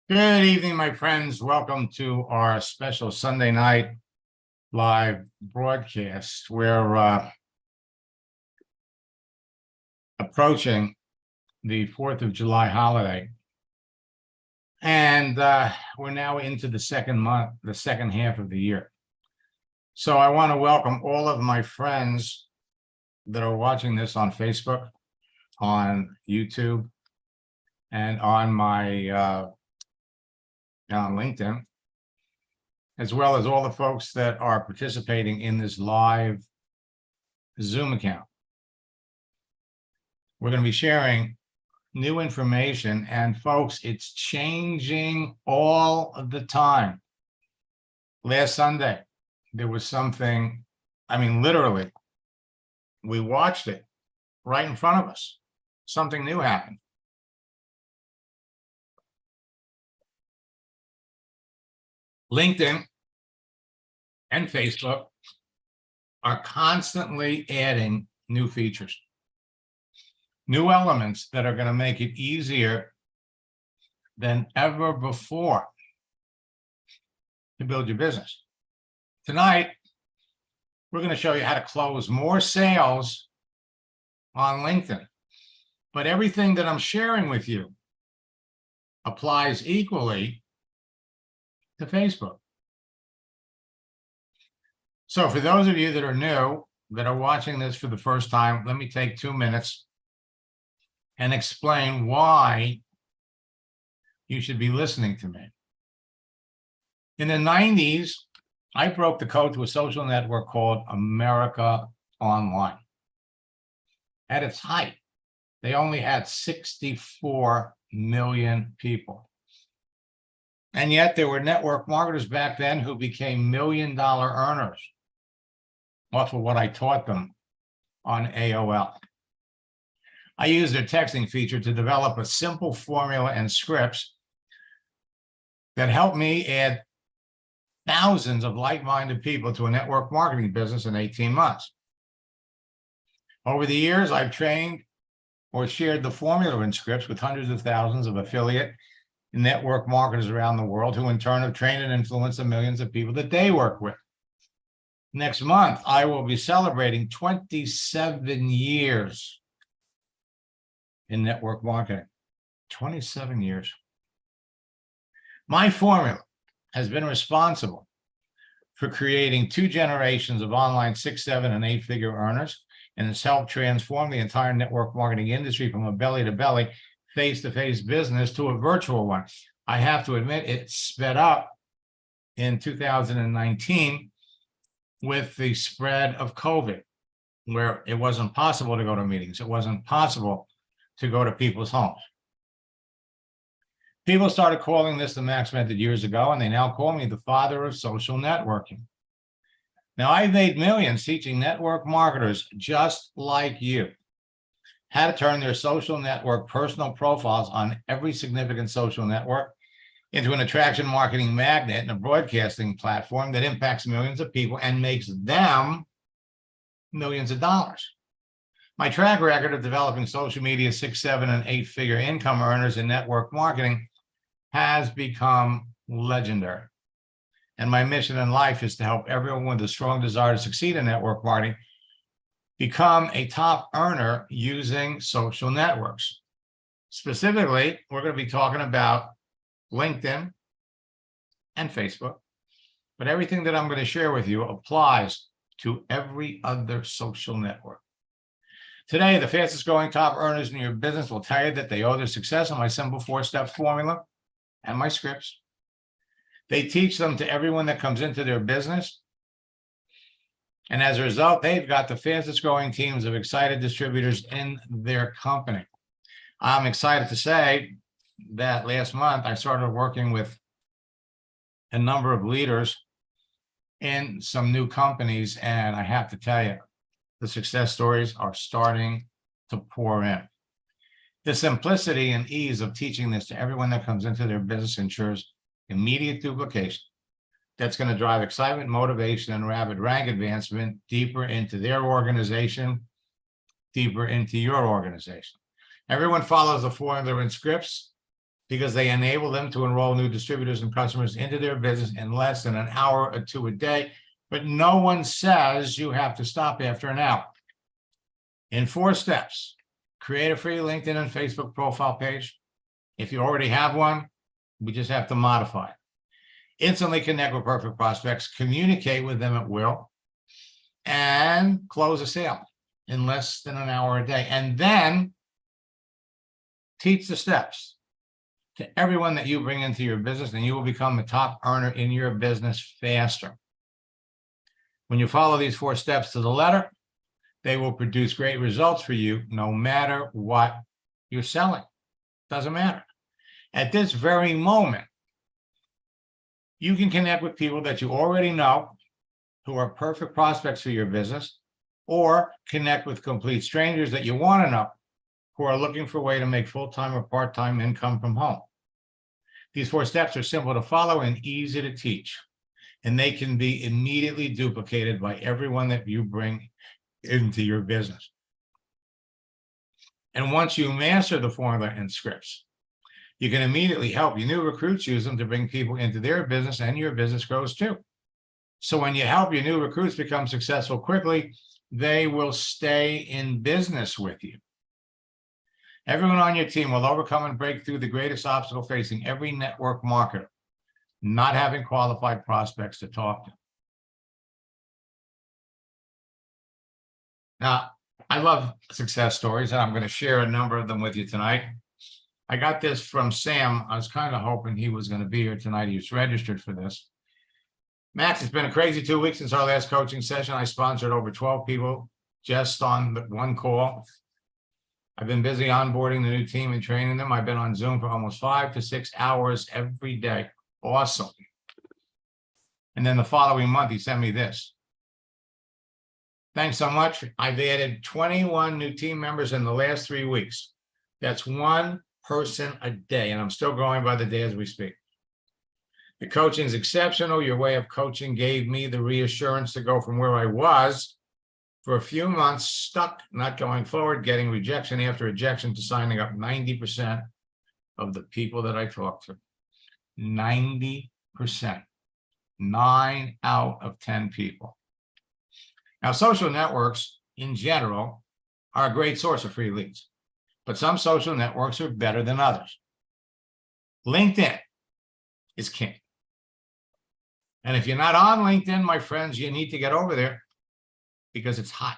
Good evening, my friends. Welcome to our special Sunday night live broadcast. We're approaching the 4th of July holiday, and we're now into the second half of the year. So I want to welcome all of my friends that are watching this on Facebook, on YouTube, and on LinkedIn, as well as all the folks that are participating in this live Zoom account. We're going to be sharing new information, and folks, it's changing all of the time. Last Sunday, there was something, literally, we watched it right in front of us. Something new happened. LinkedIn and Facebook are constantly adding new features, new elements that are going to make it easier than ever before to build your business. Tonight, we're going to show you how to close more sales on LinkedIn. But everything that I'm sharing with you applies equally to Facebook. So for those of you that are new, that are watching this for the first time, let me take 2 minutes and explain why you should be listening to me. In the 90s, I broke the code to a social network called America Online. At its height, they only had 64 million people. And yet there were network marketers back then who became million-dollar earners off of what I taught them on AOL. I used their texting feature to develop a simple formula and scripts that helped me add thousands of like-minded people to a network marketing business in 18 months. Over the years, I've trained or shared the formula and scripts with hundreds of thousands of affiliate network marketers around the world, who in turn have trained and influenced the millions of people that they work with. Next month, I will be celebrating 27 years in network marketing. 27 years. My formula has been responsible for creating 2 generations of online 6, 7, and 8-figure earners, and it's helped transform the entire network marketing industry from a belly-to-belly, face-to-face business to a virtual one. I have to admit, it sped up in 2019 with the spread of COVID, where it wasn't possible to go to meetings. It wasn't possible to go to people's homes. People started calling this the Max Method years ago, and they now call me the father of social networking. Now, I've made millions teaching network marketers just like you how to turn their social network personal profiles on every significant social network into an attraction marketing magnet and a broadcasting platform that impacts millions of people and makes them millions of dollars. My track record of developing social media 6, 7, and 8-figure income earners in network marketing has become legendary. And my mission in life is to help everyone with a strong desire to succeed in network marketing become a top earner using social networks. Specifically, we're going to be talking about LinkedIn and Facebook, but everything that I'm going to share with you applies to every other social network. Today, the fastest growing top earners in your business will tell you that they owe their success on my simple 4-step formula and my scripts. They teach them to everyone that comes into their business. And as a result, they've got the fastest growing teams of excited distributors in their company. I'm excited to say that last month I started working with a number of leaders in some new companies, and I have to tell you, the success stories are starting to pour in. The simplicity and ease of teaching this to everyone that comes into their business ensures immediate duplication. That's going to drive excitement, motivation, and rapid rank advancement deeper into their organization, deeper into your organization. Everyone follows the formula and scripts because they enable them to enroll new distributors and customers into their business in less than an hour or two a day. But no one says you have to stop after an hour. In 4 steps, create a free LinkedIn and Facebook profile page. If you already have one, we just have to modify it. Instantly connect with perfect prospects, communicate with them at will, and close a sale in less than an hour a day. And then teach the steps to everyone that you bring into your business, and you will become a top earner in your business faster. When you follow these 4 steps to the letter, they will produce great results for you no matter what you're selling. Doesn't matter. At this very moment, you can connect with people that you already know who are perfect prospects for your business, or connect with complete strangers that you want to know who are looking for a way to make full-time or part-time income from home. These 4 steps are simple to follow and easy to teach, and they can be immediately duplicated by everyone that you bring into your business. And once you master the formula and scripts, you can immediately help your new recruits use them to bring people into their business, and your business grows too. So when you help your new recruits become successful quickly, they will stay in business with you. Everyone on your team will overcome and break through the greatest obstacle facing every network marketer: not having qualified prospects to talk to. Now, I love success stories, and I'm going to share a number of them with you tonight. I got this from Sam. I was kind of hoping he was going to be here tonight. He was registered for this. Max, it's been a crazy 2 weeks since our last coaching session. I sponsored over 12 people just on the 1 call. I've been busy onboarding the new team and training them. I've been on Zoom for almost 5 to 6 hours every day. Awesome. And then the following month, he sent me this. Thanks so much. I've added 21 new team members in the last 3 weeks. That's 1 person a day, and I'm still going by the day as we speak. The coaching is exceptional. Your way of coaching gave me the reassurance to go from where I was for a few months, stuck, not going forward, getting rejection after rejection, to signing up 90% of the people that I talked to. 90%. 9 out of 10 people. Now, social networks in general are a great source of free leads, but some social networks are better than others. LinkedIn is king. And if you're not on LinkedIn, my friends, you need to get over there, because it's hot.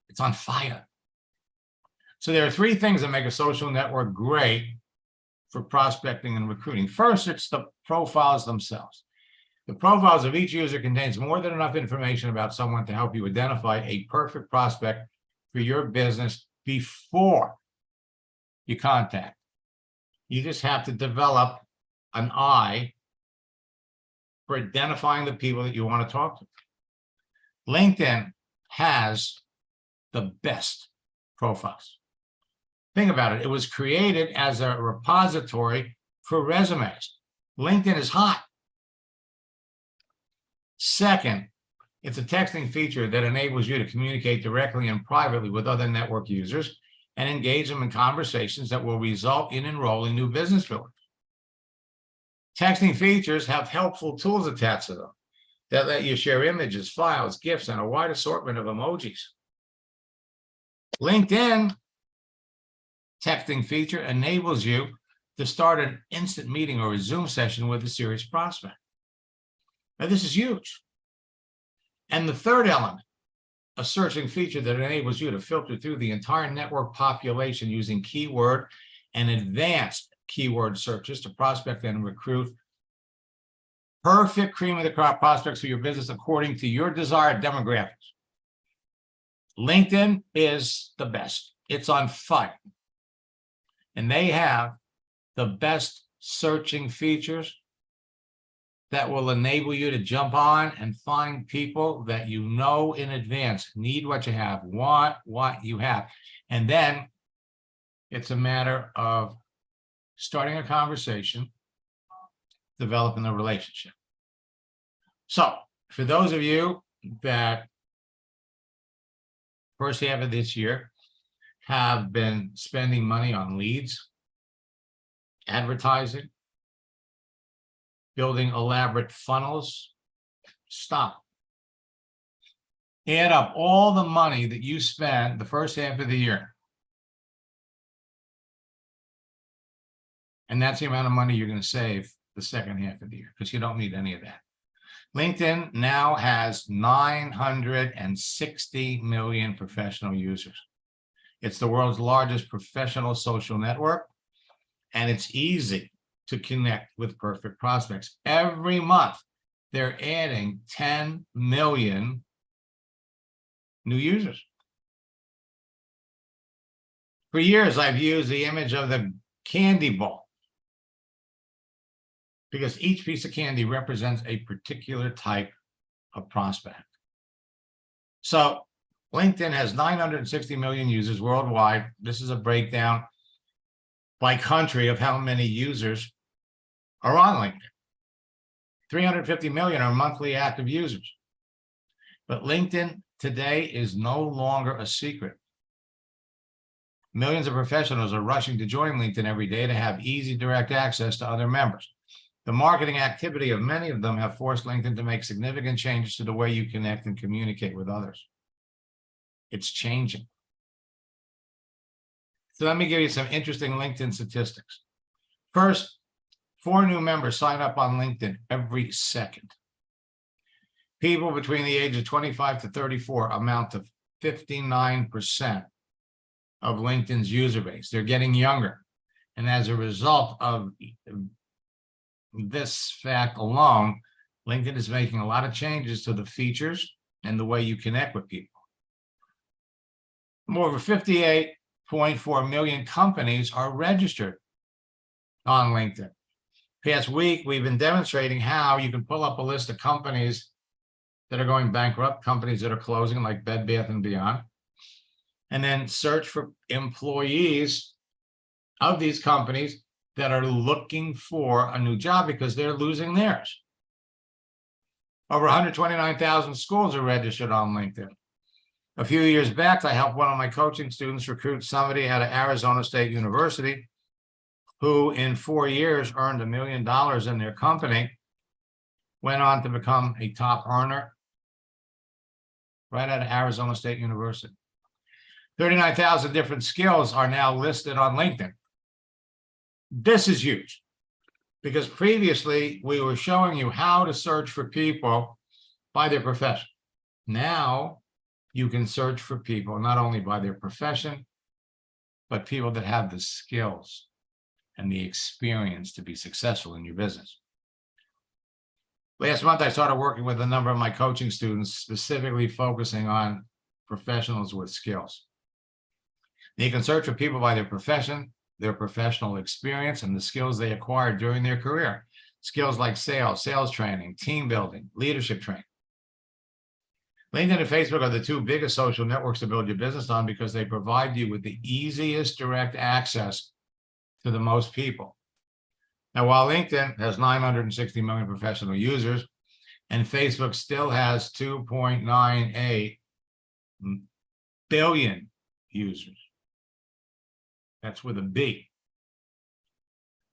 It's on fire. So there are 3 things that make a social network great for prospecting and recruiting. First, it's the profiles themselves. The profiles of each user contains more than enough information about someone to help you identify a perfect prospect for your business before you contact. You just have to develop an eye for identifying the people that you want to talk to. LinkedIn has the best profiles. Think about it. It was created as a repository for resumes. LinkedIn is hot. Second, it's a texting feature that enables you to communicate directly and privately with other network users and engage them in conversations that will result in enrolling new business builders. Texting features have helpful tools attached to them that let you share images, files, GIFs, and a wide assortment of emojis. LinkedIn texting feature enables you to start an instant meeting or a Zoom session with a serious prospect. Now, this is huge. And the third element, a searching feature that enables you to filter through the entire network population using keyword and advanced keyword searches to prospect and recruit perfect cream of the crop prospects for your business according to your desired demographics. LinkedIn is the best. It's on fire. And they have the best searching features that will enable you to jump on and find people that you know in advance need what you have, want what you have. And then it's a matter of starting a conversation, developing a relationship. So for those of you that first half of this year have been spending money on leads, advertising, building elaborate funnels. Stop. Add up all the money that you spend the first half of the year. And that's the amount of money you're going to save the second half of the year, because you don't need any of that. LinkedIn now has 960 million professional users. It's the world's largest professional social network, and it's easy to connect with perfect prospects. Every month, they're adding 10 million new users. For years, I've used the image of the candy ball, because each piece of candy represents a particular type of prospect. So LinkedIn has 960 million users worldwide. This is a breakdown by country of how many users are on LinkedIn. 350 million are monthly active users. But LinkedIn today is no longer a secret. Millions of professionals are rushing to join LinkedIn every day to have easy, direct access to other members. The marketing activity of many of them have forced LinkedIn to make significant changes to the way you connect and communicate with others. It's changing. So let me give you some interesting LinkedIn statistics. First, 4 new members sign up on LinkedIn every second. People between the age of 25 to 34 amount to 59% of LinkedIn's user base. They're getting younger. And as a result of this fact alone, LinkedIn is making a lot of changes to the features and the way you connect with people. More than 58.4 million companies are registered on LinkedIn. Past week, we've been demonstrating how you can pull up a list of companies that are going bankrupt, companies that are closing, like Bed Bath & Beyond, and then search for employees of these companies that are looking for a new job because they're losing theirs. Over 129,000 schools are registered on LinkedIn. A few years back, I helped one of my coaching students recruit somebody out of Arizona State University who in 4 years earned $1 million in their company, went on to become a top earner right out of Arizona State University. 39,000 different skills are now listed on LinkedIn. This is huge, because previously we were showing you how to search for people by their profession. Now you can search for people not only by their profession, but people that have the skills and the experience to be successful in your business. Last month, I started working with a number of my coaching students, specifically focusing on professionals with skills. You can search for people by their profession, their professional experience, and the skills they acquired during their career. Skills like sales training, team building, leadership training. LinkedIn and Facebook are the 2 biggest social networks to build your business on because they provide you with the easiest direct access to the most people. Now, while LinkedIn has 960 million professional users and Facebook still has 2.98 billion users, that's with a B.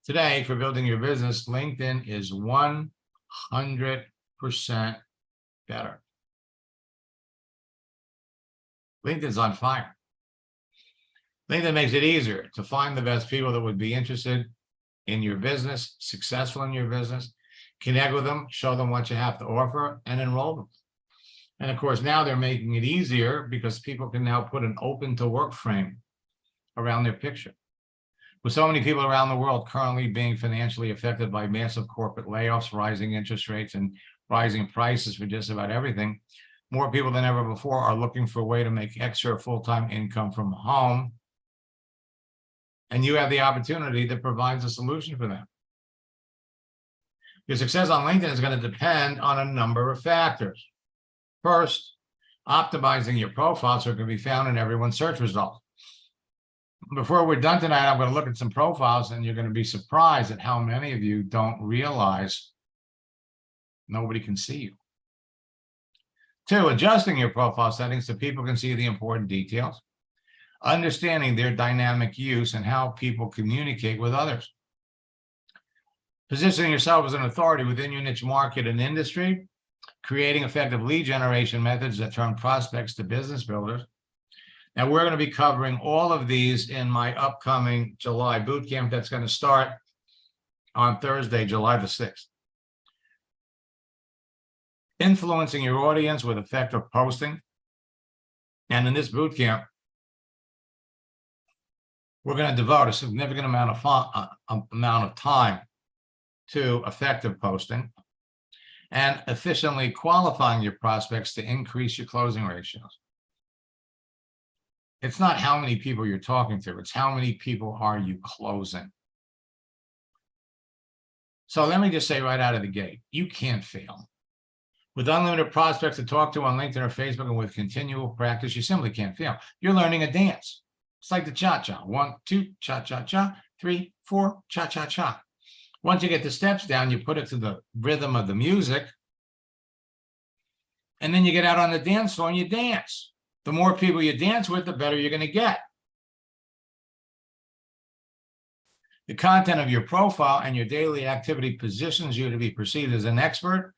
Today, for building your business, LinkedIn is 100% better. LinkedIn's on fire. LinkedIn makes it easier to find the best people that would be interested in your business, successful in your business, connect with them, show them what you have to offer, and enroll them. And of course, now they're making it easier because people can now put an open to work frame around their picture. With so many people around the world currently being financially affected by massive corporate layoffs, rising interest rates, and rising prices for just about everything, more people than ever before are looking for a way to make extra full-time income from home. And you have the opportunity that provides a solution for them. Your success on LinkedIn is going to depend on a number of factors. First, optimizing your profile so it can be found in everyone's search results. Before we're done tonight, I'm going to look at some profiles, and you're going to be surprised at how many of you don't realize nobody can see you. 2, adjusting your profile settings so people can see the important details. Understanding their dynamic use and how people communicate with others. Positioning yourself as an authority within your niche market and industry, creating effective lead generation methods that turn prospects to business builders. Now, we're going to be covering all of these in my upcoming July boot camp that's going to start on Thursday, July the 6th. Influencing your audience with effective posting. And in this boot camp, we're going to devote a significant amount of time to effective posting and efficiently qualifying your prospects to increase your closing ratios. It's not how many people you're talking to, it's how many people are you closing. So let me just say right out of the gate, you can't fail. With unlimited prospects to talk to on LinkedIn or Facebook and with continual practice, you simply can't fail. You're learning a dance. It's like the cha-cha. 1, 2, cha-cha-cha, 3, 4, cha-cha-cha. Once you get the steps down, you put it to the rhythm of the music, and then you get out on the dance floor and you dance. The more people you dance with, the better you're going to get. The content of your profile and your daily activity positions you to be perceived as an expert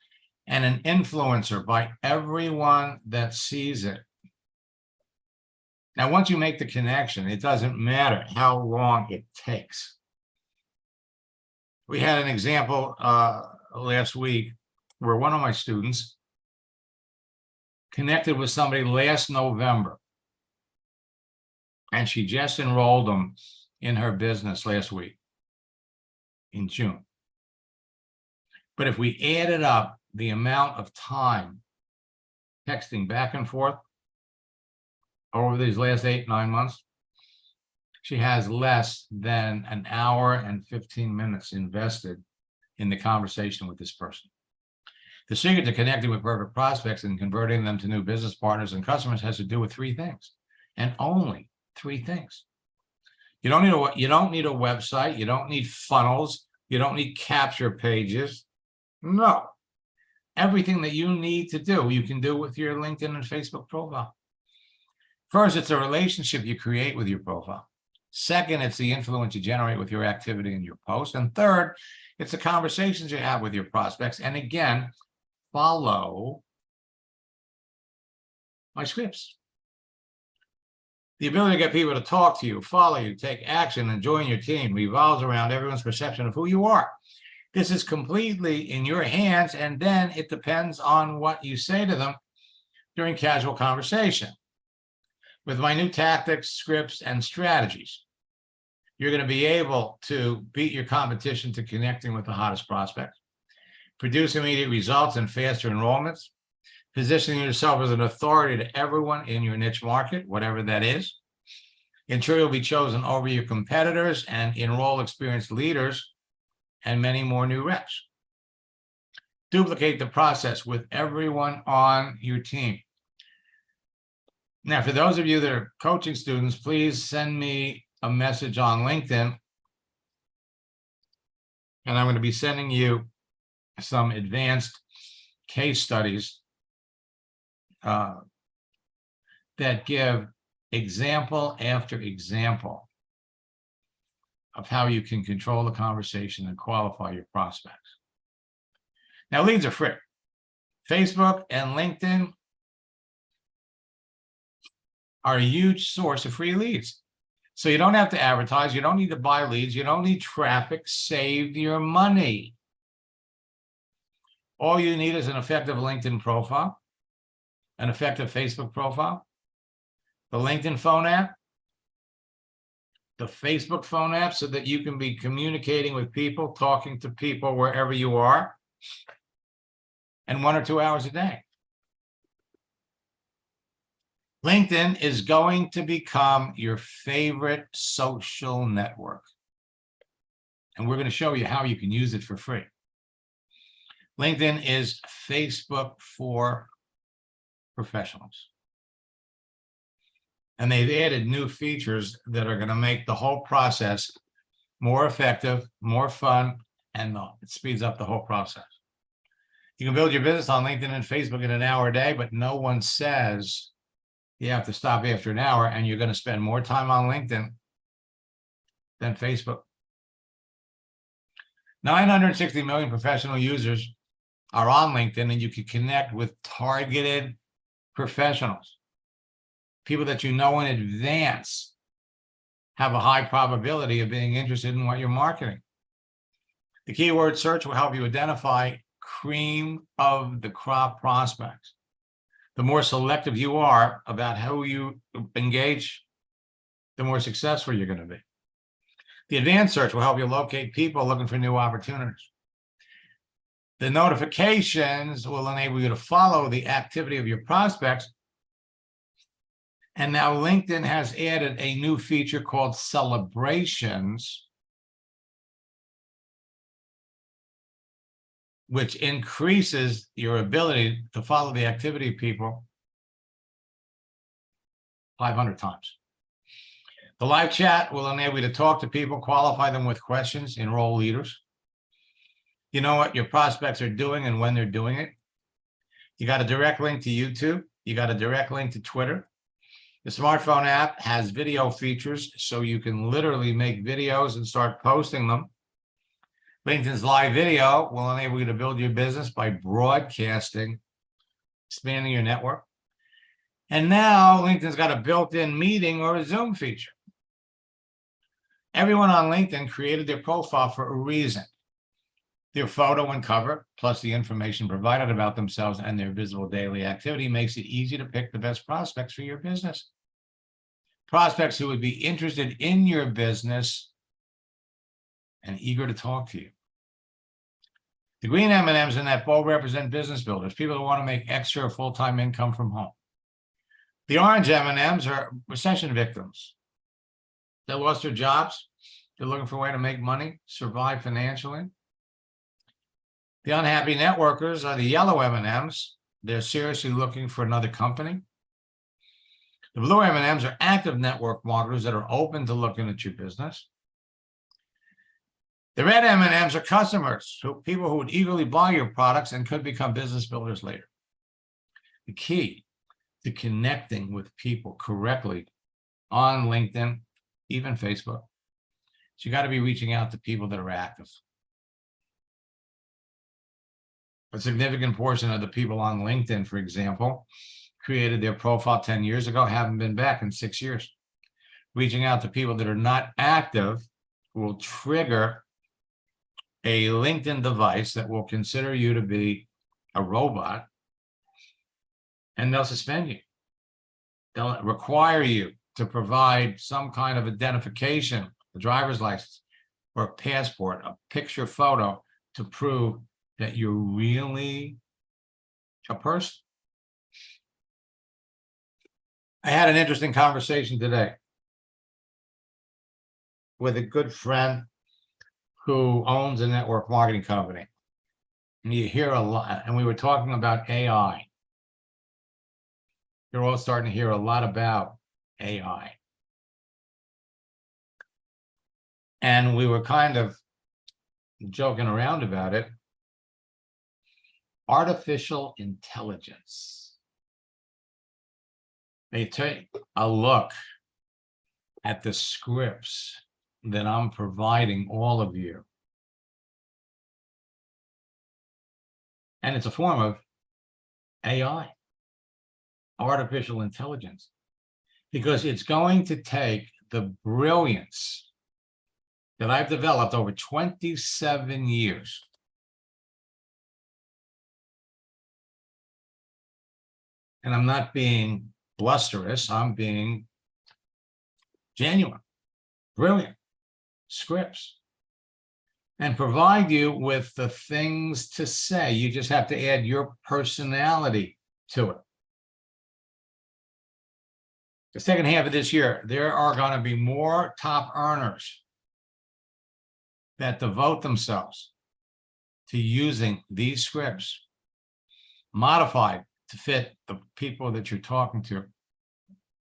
and an influencer by everyone that sees it. Now, once you make the connection, it doesn't matter how long it takes. We had an example last week where one of my students connected with somebody last November, and she just enrolled them in her business last week in June. But if we added up the amount of time texting back and forth over these last 8-9 months, she has less than an hour and 15 minutes invested in the conversation with this person. The secret to connecting with perfect prospects and converting them to new business partners and customers has to do with 3 things, and only 3 things. You don't need a website. You don't need funnels. You don't need capture pages. No. Everything that you need to do, you can do with your LinkedIn and Facebook profile. First, it's a relationship you create with your profile. Second, it's the influence you generate with your activity in your post. And third, it's the conversations you have with your prospects. And again, follow my scripts. The ability to get people to talk to you, follow you, take action, and join your team revolves around everyone's perception of who you are. This is completely in your hands, and then it depends on what you say to them during casual conversation. With my new tactics, scripts, and strategies, you're going to be able to beat your competition to connecting with the hottest prospects, produce immediate results and faster enrollments, positioning yourself as an authority to everyone in your niche market, whatever that is. Ensure you'll be chosen over your competitors and enroll experienced leaders and many more new reps. Duplicate the process with everyone on your team. Now, for those of you that are coaching students, please send me a message on LinkedIn, and I'm going to be sending you some advanced case studies that give example after example of how you can control the conversation and qualify your prospects. Now, leads are free. Facebook and LinkedIn are a huge source of free leads. So you don't have to advertise. You don't need to buy leads. You don't need traffic. Save your money. All you need is an effective LinkedIn profile, an effective Facebook profile, the LinkedIn phone app, the Facebook phone app, so that you can be communicating with people, talking to people wherever you are, and 1 or 2 hours a day. LinkedIn is going to become your favorite social network. And we're going to show you how you can use it for free. LinkedIn is Facebook for professionals. And they've added new features that are going to make the whole process more effective, more fun, and it speeds up the whole process. You can build your business on LinkedIn and Facebook in an hour a day, but no one says you have to stop after an hour, and you're going to spend more time on LinkedIn than Facebook. 960 million professional users are on LinkedIn, and you can connect with targeted professionals, people that you know in advance have a high probability of being interested in what you're marketing. The keyword search will help you identify cream of the crop prospects. The more selective you are about how you engage, the more successful you're going to be. The advanced search will help you locate people looking for new opportunities. The notifications will enable you to follow the activity of your prospects. And now LinkedIn has added a new feature called celebrations, which increases your ability to follow the activity of people 500 times. The live chat will enable you to talk to people, qualify them with questions, enroll leaders. You know what your prospects are doing and when they're doing it. You got a direct link to YouTube. You got a direct link to Twitter. The smartphone app has video features, so you can literally make videos and start posting them. LinkedIn's live video will enable you to build your business by broadcasting, expanding your network. And now LinkedIn's got a built-in meeting or a Zoom feature. Everyone on LinkedIn created their profile for a reason. Their photo and cover, plus the information provided about themselves and their visible daily activity, makes it easy to pick the best prospects for your business. Prospects who would be interested in your business and eager to talk to you. The green M&Ms in that bowl represent business builders, people who want to make extra or full-time income from home. The orange M&Ms are recession victims. They lost their jobs. They're looking for a way to make money, survive financially. The unhappy networkers are the yellow M&Ms. They're seriously looking for another company. The blue M&Ms are active network marketers that are open to looking at your business. The red M&Ms are customers, people who would eagerly buy your products and could become business builders later. The key to connecting with people correctly on LinkedIn, even Facebook, so you got to be reaching out to people that are active. A significant portion of the people on LinkedIn, for example, created their profile 10 years ago, haven't been back in 6 years. Reaching out to people that are not active will trigger a LinkedIn device that will consider you to be a robot, and they'll suspend you. They'll require you to provide some kind of identification, a driver's license or a passport, a picture photo to prove that you're really a person. I had an interesting conversation today with a good friend who owns a network marketing company. And you hear a lot, and we were talking about AI. You're all starting to hear a lot about AI. And we were kind of joking around about it. Artificial intelligence. They take a look at the scripts that I'm providing all of you. And it's a form of AI, artificial intelligence, because it's going to take the brilliance that I've developed over 27 years and I'm not being blusterous, I'm being genuine, brilliant scripts, and provide you with the things to say. You just have to add your personality to it. The second half of this year, there are going to be more top earners that devote themselves to using these scripts, modified to fit the people that you're talking to,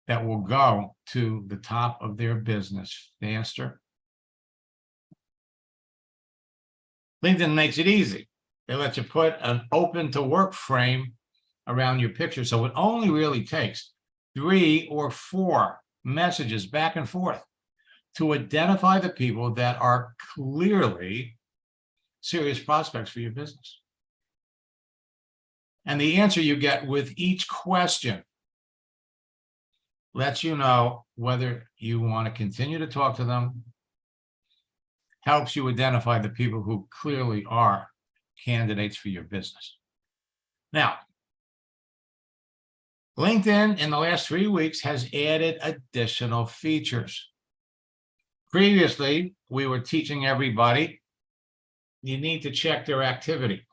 that will go to the top of their business faster. LinkedIn makes it easy. They let you put an open to work frame around your picture. So it only really takes 3 or 4 messages back and forth to identify the people that are clearly serious prospects for your business. And the answer you get with each question lets you know whether you want to continue to talk to them, helps you identify the people who clearly are candidates for your business. Now, LinkedIn in the last 3 weeks has added additional features. Previously, we were teaching everybody you need to check their activity.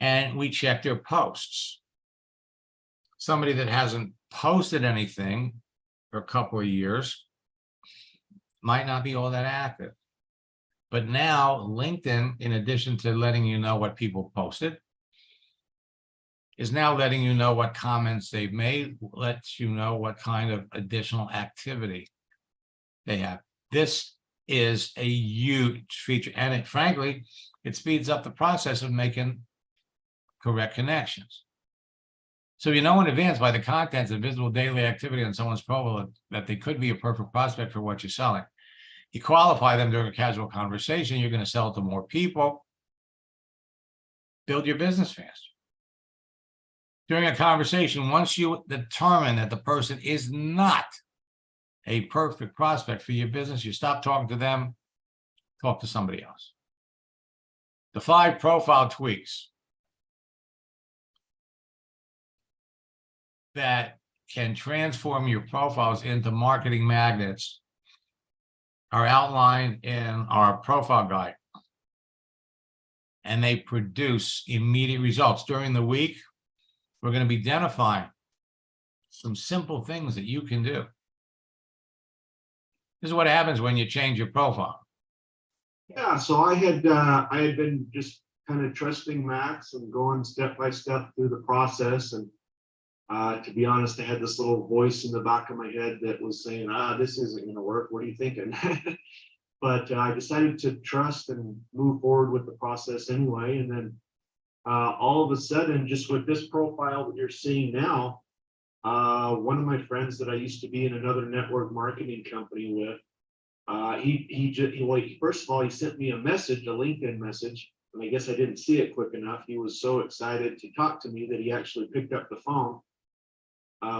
And we check their posts. Somebody that hasn't posted anything for a couple of years might not be all that active. But now LinkedIn, in addition to letting you know what people posted, is now letting you know what comments they've made, lets you know what kind of additional activity they have. This is a huge feature. And frankly, it speeds up the process of making correct connections. So you know in advance by the contents of visible daily activity on someone's profile that they could be a perfect prospect for what you're selling. You qualify them during a casual conversation, you're going to sell it to more people, build your business faster. During a conversation, once you determine that the person is not a perfect prospect for your business, you stop talking to them, talk to somebody else. The 5 profile tweaks that can transform your profiles into marketing magnets are outlined in our profile guide. And they produce immediate results. During the week, we're going to be identifying some simple things that you can do. This is what happens when you change your profile. Yeah, so I had been just kind of trusting Max and going step by step through the process. And to be honest, I had this little voice in the back of my head that was saying, this isn't going to work. What are you thinking? But I decided to trust and move forward with the process anyway. And then all of a sudden, just with this profile that you're seeing now, one of my friends that I used to be in another network marketing company with, first of all, he sent me a message, a LinkedIn message, and I guess I didn't see it quick enough. He was so excited to talk to me that he actually picked up the phone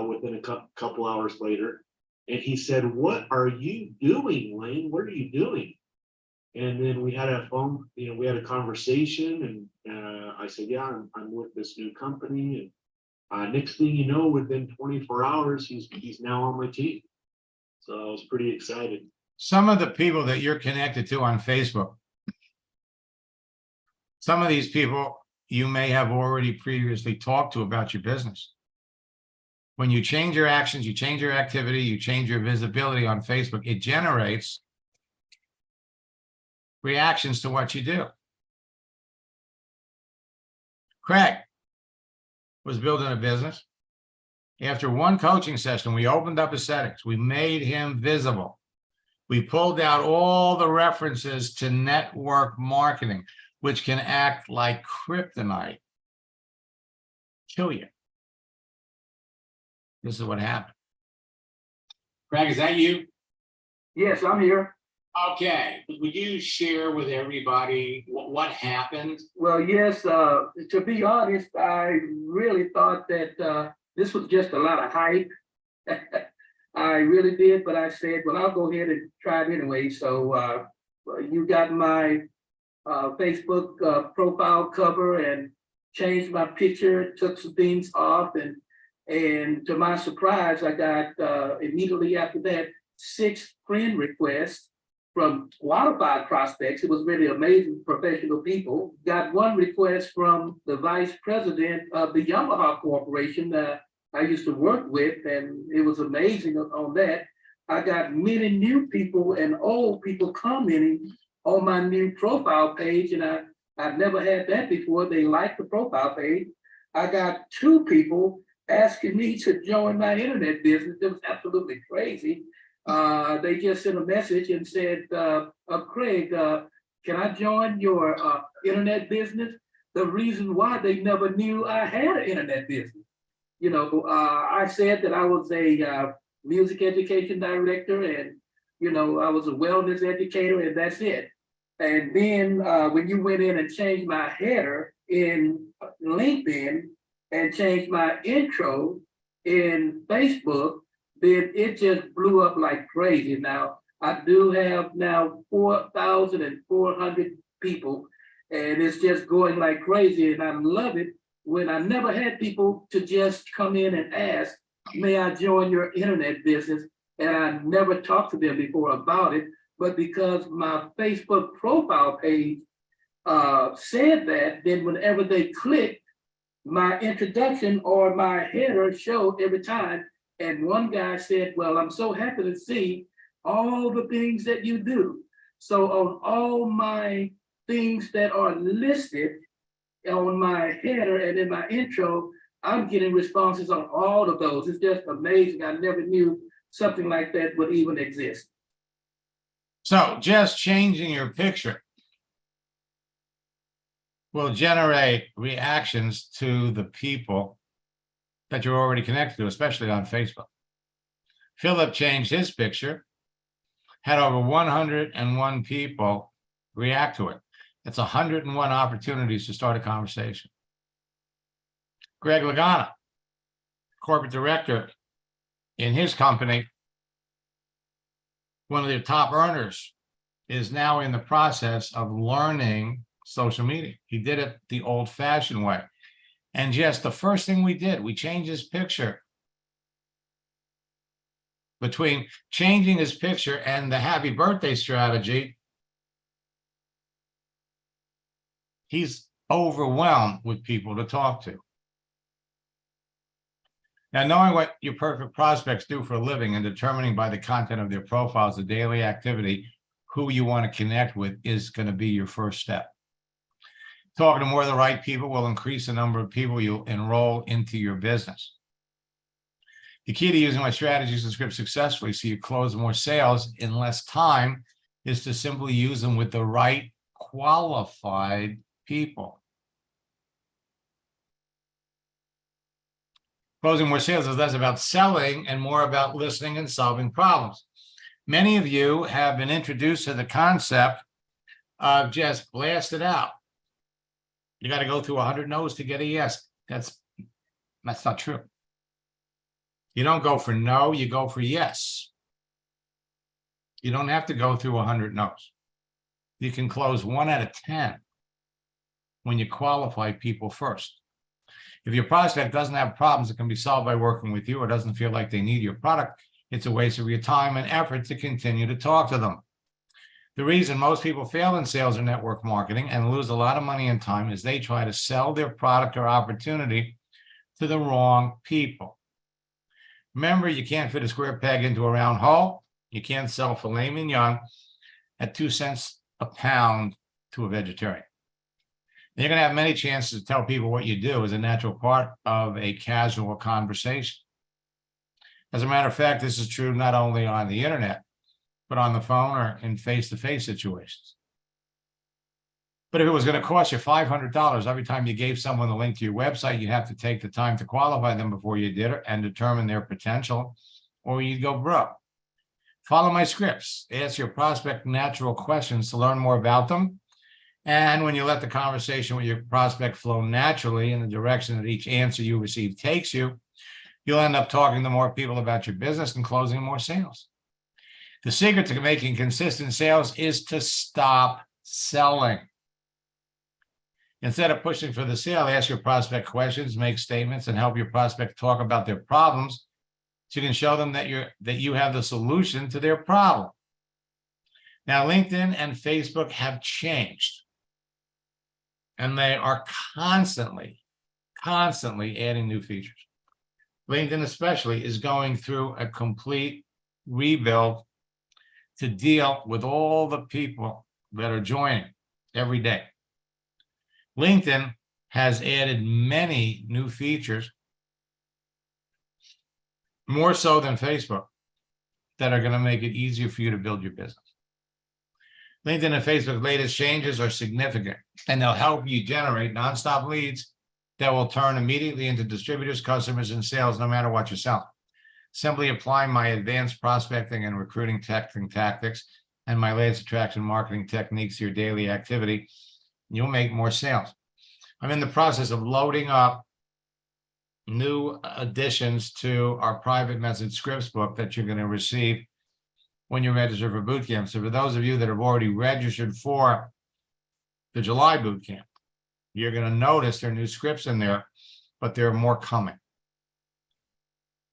within a couple hours later. And he said, "What are you doing, Lane? What are you doing?" And then we had a conversation, and I said, "Yeah, I'm with this new company." And next thing you know, within 24 hours, he's now on my team. So I was pretty excited. Some of the people that you're connected to on Facebook, some of these people you may have already previously talked to about your business. When you change your actions, you change your activity, you change your visibility on Facebook, it generates reactions to what you do. Craig was building a business. After one coaching session, we opened up his settings. We made him visible. We pulled out all the references to network marketing, which can act like kryptonite, kill you. This is what happened. Craig, is that you? Yes, I'm here. Okay. Would you share with everybody what happened? Well, yes, to be honest, I really thought that this was just a lot of hype. I really did, but I said, well, I'll go ahead and try it anyway. So you got my Facebook profile cover and changed my picture, took some things off, and to my surprise, I got immediately after that 6 friend requests from qualified prospects. It was really amazing professional people. Got 1 request from the vice president of the Yamaha Corporation that I used to work with, and it was amazing on that. I got many new people and old people commenting on my new profile page, and I've never had that before. They liked the profile page. I got 2 people asking me to join my internet business. It was absolutely crazy. They just sent a message and said, Craig, can I join your internet business? The reason why, they never knew I had an internet business. You know, I said that I was a music education director, and, you know, I was a wellness educator, and that's it. And then when you went in and changed my header in LinkedIn and changed my intro in Facebook, then it just blew up like crazy. Now, I do have now 4,400 people, and it's just going like crazy, and I love it when I never had people to just come in and ask, may I join your internet business? And I never talked to them before about it, but because my Facebook profile page said that, then whenever they click, my introduction or my header showed every time. And one guy said, well, I'm so happy to see all the things that you do. So on all my things that are listed on my header and in my intro, I'm getting responses on all of those. It's just amazing. I never knew something like that would even exist. So just changing your picture will generate reactions to the people that you're already connected to, especially on Facebook. Philip changed his picture, had over 101 people react to it. That's 101 opportunities to start a conversation. Greg Lagana, corporate director in his company, one of their top earners, is now in the process of learning social media. He did it the old-fashioned way. And just the first thing we did, we changed his picture. Between changing his picture and the happy birthday strategy, he's overwhelmed with people to talk to. Now, knowing what your perfect prospects do for a living and determining by the content of their profiles, the daily activity, who you want to connect with is going to be your first step. Talking to more of the right people will increase the number of people you'll enroll into your business. The key to using my strategies and scripts successfully so you close more sales in less time is to simply use them with the right qualified people. Closing more sales is less about selling and more about listening and solving problems. Many of you have been introduced to the concept of just blast it out. You got to go through 100 no's to get a yes. That's not true. You don't go for no, you go for yes. You don't have to go through 100 no's. You can close 1 out of 10 when you qualify people first. If your prospect doesn't have problems that can be solved by working with you or doesn't feel like they need your product, it's a waste of your time and effort to continue to talk to them. The reason most people fail in sales or network marketing and lose a lot of money and time is they try to sell their product or opportunity to the wrong people. Remember, you can't fit a square peg into a round hole. You can't sell filet mignon at 2 cents a pound to a vegetarian. You're going to have many chances to tell people what you do as a natural part of a casual conversation. As a matter of fact, this is true not only on the internet, but on the phone or in face-to-face situations. But if it was going to cost you $500 every time you gave someone the link to your website, you'd have to take the time to qualify them before you did it and determine their potential, or you'd go broke. Follow my scripts. Ask your prospect natural questions to learn more about them. And when you let the conversation with your prospect flow naturally in the direction that each answer you receive takes you, you'll end up talking to more people about your business and closing more sales. The secret to making consistent sales is to stop selling. Instead of pushing for the sale, ask your prospect questions, make statements, and help your prospect talk about their problems so you can show them that you have the solution to their problem. Now, LinkedIn and Facebook have changed. And they are constantly adding new features. LinkedIn especially is going through a complete rebuild to deal with all the people that are joining every day. LinkedIn has added many new features, more so than Facebook, that are going to make it easier for you to build your business. LinkedIn and Facebook's latest changes are significant, and they'll help you generate nonstop leads that will turn immediately into distributors, customers, and sales, no matter what you're selling. Simply apply my advanced prospecting and recruiting tactics and my latest attraction marketing techniques to your daily activity, you'll make more sales. I'm in the process of loading up new additions to our private message scripts book that you're going to receive when you register for boot camp. So for those of you that have already registered for the July boot camp, you're going to notice there are new scripts in there, but there are more coming.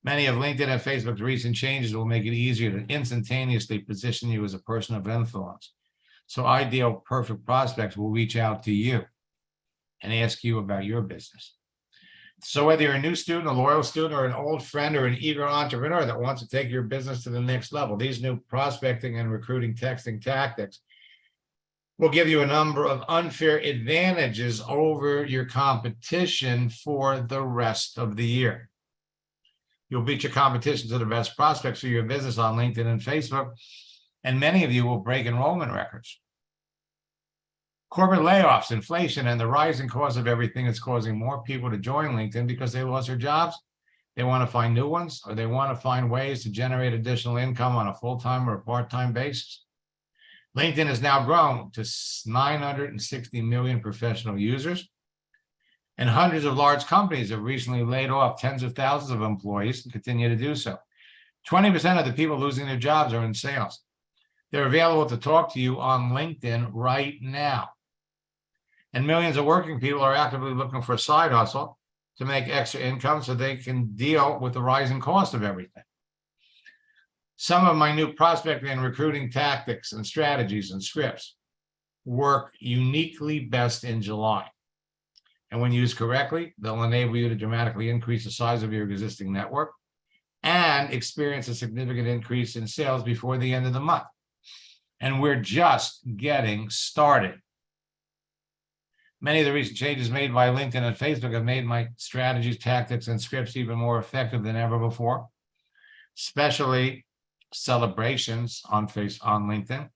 Many of LinkedIn and Facebook's recent changes will make it easier to instantaneously position you as a person of influence. So ideal, perfect prospects will reach out to you and ask you about your business. So whether you're a new student, a loyal student, or an old friend, or an eager entrepreneur that wants to take your business to the next level, these new prospecting and recruiting texting tactics will give you a number of unfair advantages over your competition for the rest of the year. You'll beat your competition to the best prospects for your business on LinkedIn and Facebook, and many of you will break enrollment records. Corporate layoffs, inflation, and the rising cost of everything is causing more people to join LinkedIn because they lost their jobs. They want to find new ones, or they want to find ways to generate additional income on a full-time or a part-time basis. LinkedIn has now grown to 960 million professional users, and hundreds of large companies have recently laid off tens of thousands of employees and continue to do so. 20% of the people losing their jobs are in sales. They're available to talk to you on LinkedIn right now. And millions of working people are actively looking for a side hustle to make extra income so they can deal with the rising cost of everything. Some of my new prospecting and recruiting tactics and strategies and scripts work uniquely best in July. And when used correctly, they'll enable you to dramatically increase the size of your existing network and experience a significant increase in sales before the end of the month. And we're just getting started. Many of the recent changes made by LinkedIn and Facebook have made my strategies, tactics, and scripts even more effective than ever before, especially celebrations on LinkedIn.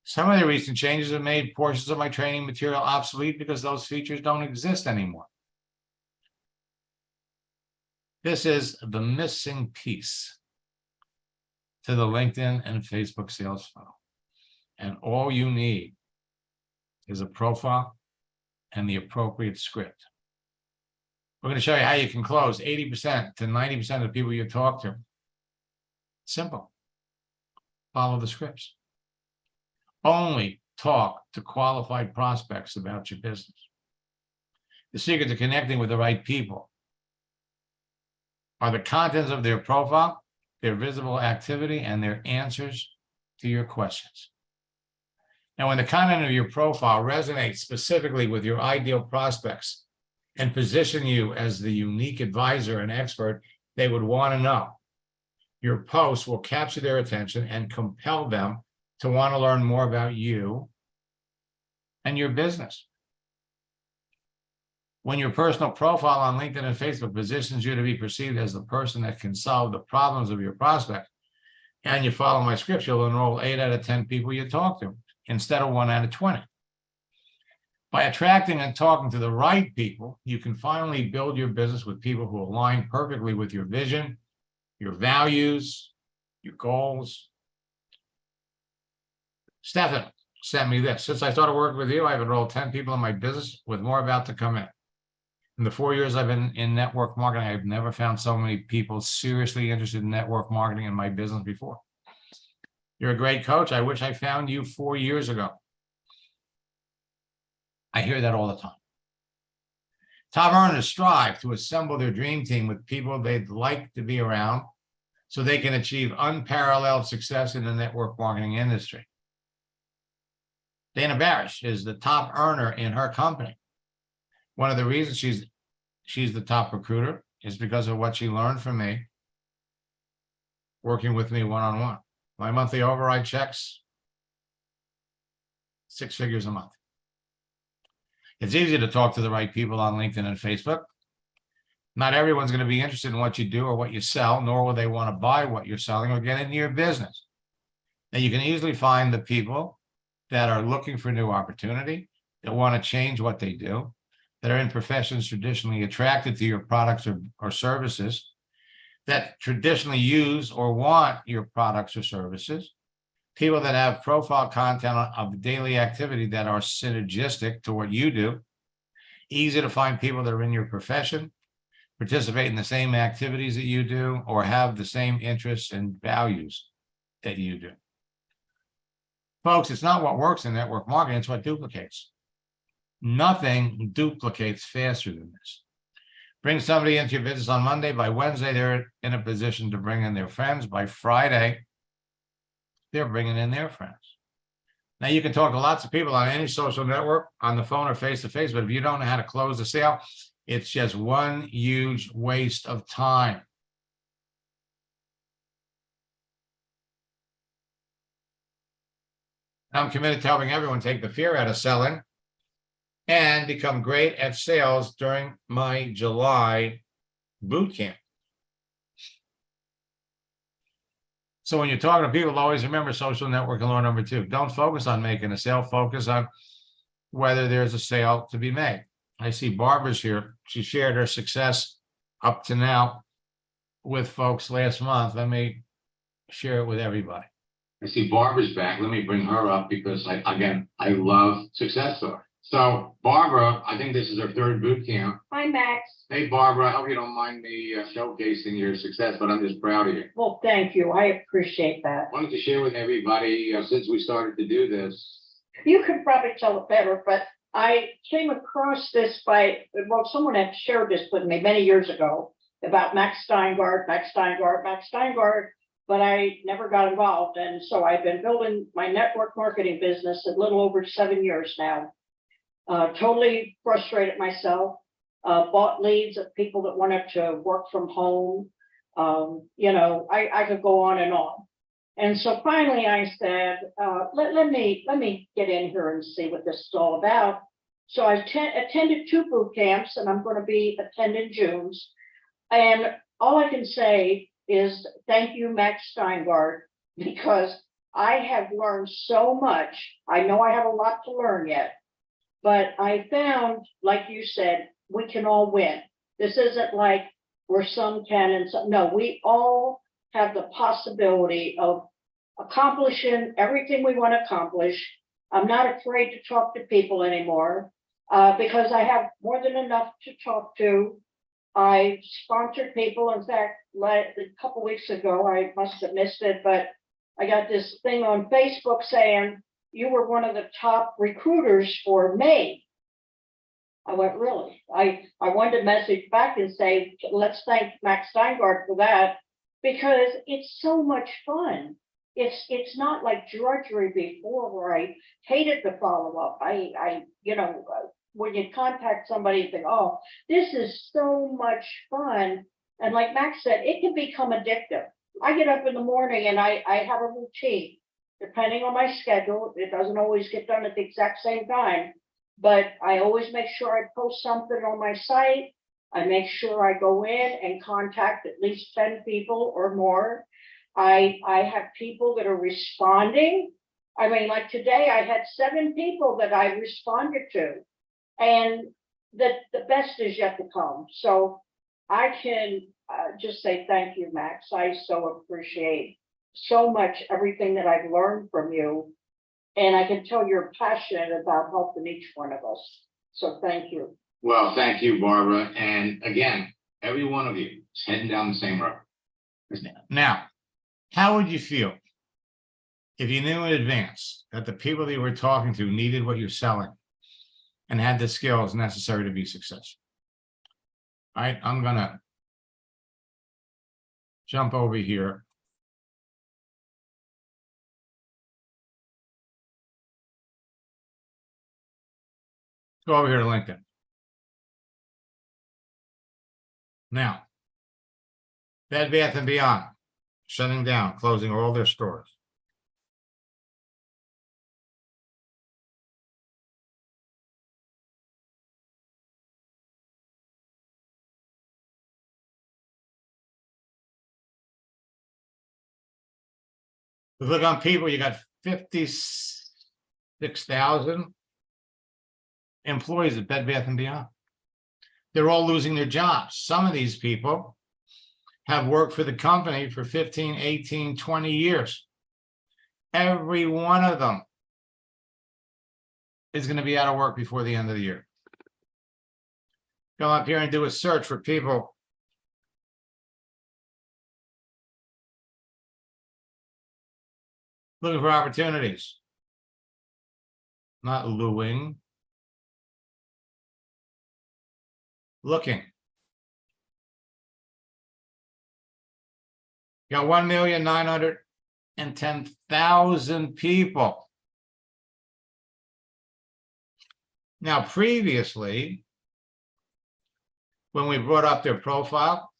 Some of the recent changes have made portions of my training material obsolete because those features don't exist anymore. This is the missing piece to the LinkedIn and Facebook sales funnel. And all you need is a profile and the appropriate script. We're going to show you how you can close 80% to 90% of the people you talk to. Simple. Follow the scripts. Only talk to qualified prospects about your business. The secret to connecting with the right people are the contents of their profile, their visible activity, and their answers to your questions. Now, when the content of your profile resonates specifically with your ideal prospects and position you as the unique advisor and expert they would want to know, your posts will capture their attention and compel them to want to learn more about you and your business. When your personal profile on LinkedIn and Facebook positions you to be perceived as the person that can solve the problems of your prospect, and you follow my scripts, you'll enroll 8 out of 10 people you talk to instead of 1 out of 20. By attracting and talking to the right people, you can finally build your business with people who align perfectly with your vision, your values, your goals. Stefan sent me this. Since I started working with you, I've enrolled 10 people in my business, with more about to come in. In the 4 years I've been in network marketing, I've never found so many people seriously interested in network marketing in my business before. You're a great coach. I wish I found you 4 years ago. I hear that all the time. Top earners strive to assemble their dream team with people they'd like to be around so they can achieve unparalleled success in the network marketing industry. Dana Barish is the top earner in her company. One of the reasons she's the top recruiter is because of what she learned from me working with me one-on-one. My monthly override checks, 6 figures a month. It's easy to talk to the right people on LinkedIn and Facebook. Not everyone's going to be interested in what you do or what you sell, nor will they want to buy what you're selling or get into your business. Now, you can easily find the people that are looking for new opportunity, that want to change what they do, that are in professions traditionally attracted to your products or services, that traditionally use or want your products or services, People that have profile content of daily activity that are synergistic to what you do. Easy to find people that are in your profession, participate in the same activities that you do, or have the same interests and values that you do. Folks, it's not what works in network marketing, it's what duplicates. Nothing duplicates faster than this. Bring somebody into your business on Monday. By Wednesday, they're in a position to bring in their friends. By Friday, they're bringing in their friends. Now, you can talk to lots of people on any social network, on the phone or face-to-face, but if you don't know how to close the sale, it's just one huge waste of time. I'm committed to helping everyone take the fear out of selling and become great at sales during my July boot camp. So when you're talking to people, always remember social networking law number 2. Don't focus on making a sale, focus on whether there's a sale to be made. I see Barbara's here. She shared her success up to now with folks last month. Let me share it with everybody. I see Barbara's back. Let me bring her up because I love success stories. So Barbara, I think this is her 3rd boot camp. Hi, Max. Hey, Barbara, I hope you don't mind me showcasing your success, but I'm just proud of you. Well, thank you. I appreciate that. Why don't you share with everybody, since we started to do this? You could probably tell it better, but I came across this well, someone had shared this with me many years ago about Max Steingart, but I never got involved. And so I've been building my network marketing business a little over 7 years now. Totally frustrated myself, bought leads of people that wanted to work from home. I could go on and on. And so finally I said, let me get in here and see what this is all about. So I attended 2 boot camps, and I'm going to be attending June's. And all I can say is thank you, Max Steingart, because I have learned so much. I know I have a lot to learn yet, but I found, like you said, we can all win. This isn't like where some can and some, no, we all have the possibility of accomplishing everything we want to accomplish. I'm not afraid to talk to people anymore because I have more than enough to talk to. I sponsored people. In fact, a couple weeks ago, I must have missed it, but I got this thing on Facebook saying you were one of the top recruiters for May. I went, really? I wanted to message back and say, let's thank Max Steingart for that, because it's so much fun. It's not like drudgery before where I hated the follow up. When you contact somebody, you think, oh, this is so much fun. And like Max said, it can become addictive. I get up in the morning and I have a routine. Depending on my schedule, it doesn't always get done at the exact same time, but I always make sure I post something on my site. I make sure I go in and contact at least 10 people or more. I have people that are responding. I mean, like today, I had 7 people that I responded to, and the best is yet to come. So I can just say thank you, Max. I so appreciate so much everything that I've learned from you, and I can tell you're passionate about helping each one of us. So thank you. Well, thank you, Barbara. And again, every one of you is heading down the same road. Now, how would you feel if you knew in advance that the people that you were talking to needed what you're selling and had the skills necessary to be successful? All right, I'm gonna jump over here. Go over here to LinkedIn. Now, Bed Bath & Beyond, shutting down, closing all their stores. If you look on people, you got 56,000 employees at Bed Bath & Beyond. They're all losing their jobs. Some of these people have worked for the company for 15, 18, 20 years. Every one of them is going to be out of work before the end of the year. Go up here and do a search for people looking for opportunities. Not looing. Looking. You got 1,910,000 people. Now, previously, when we brought up their profile,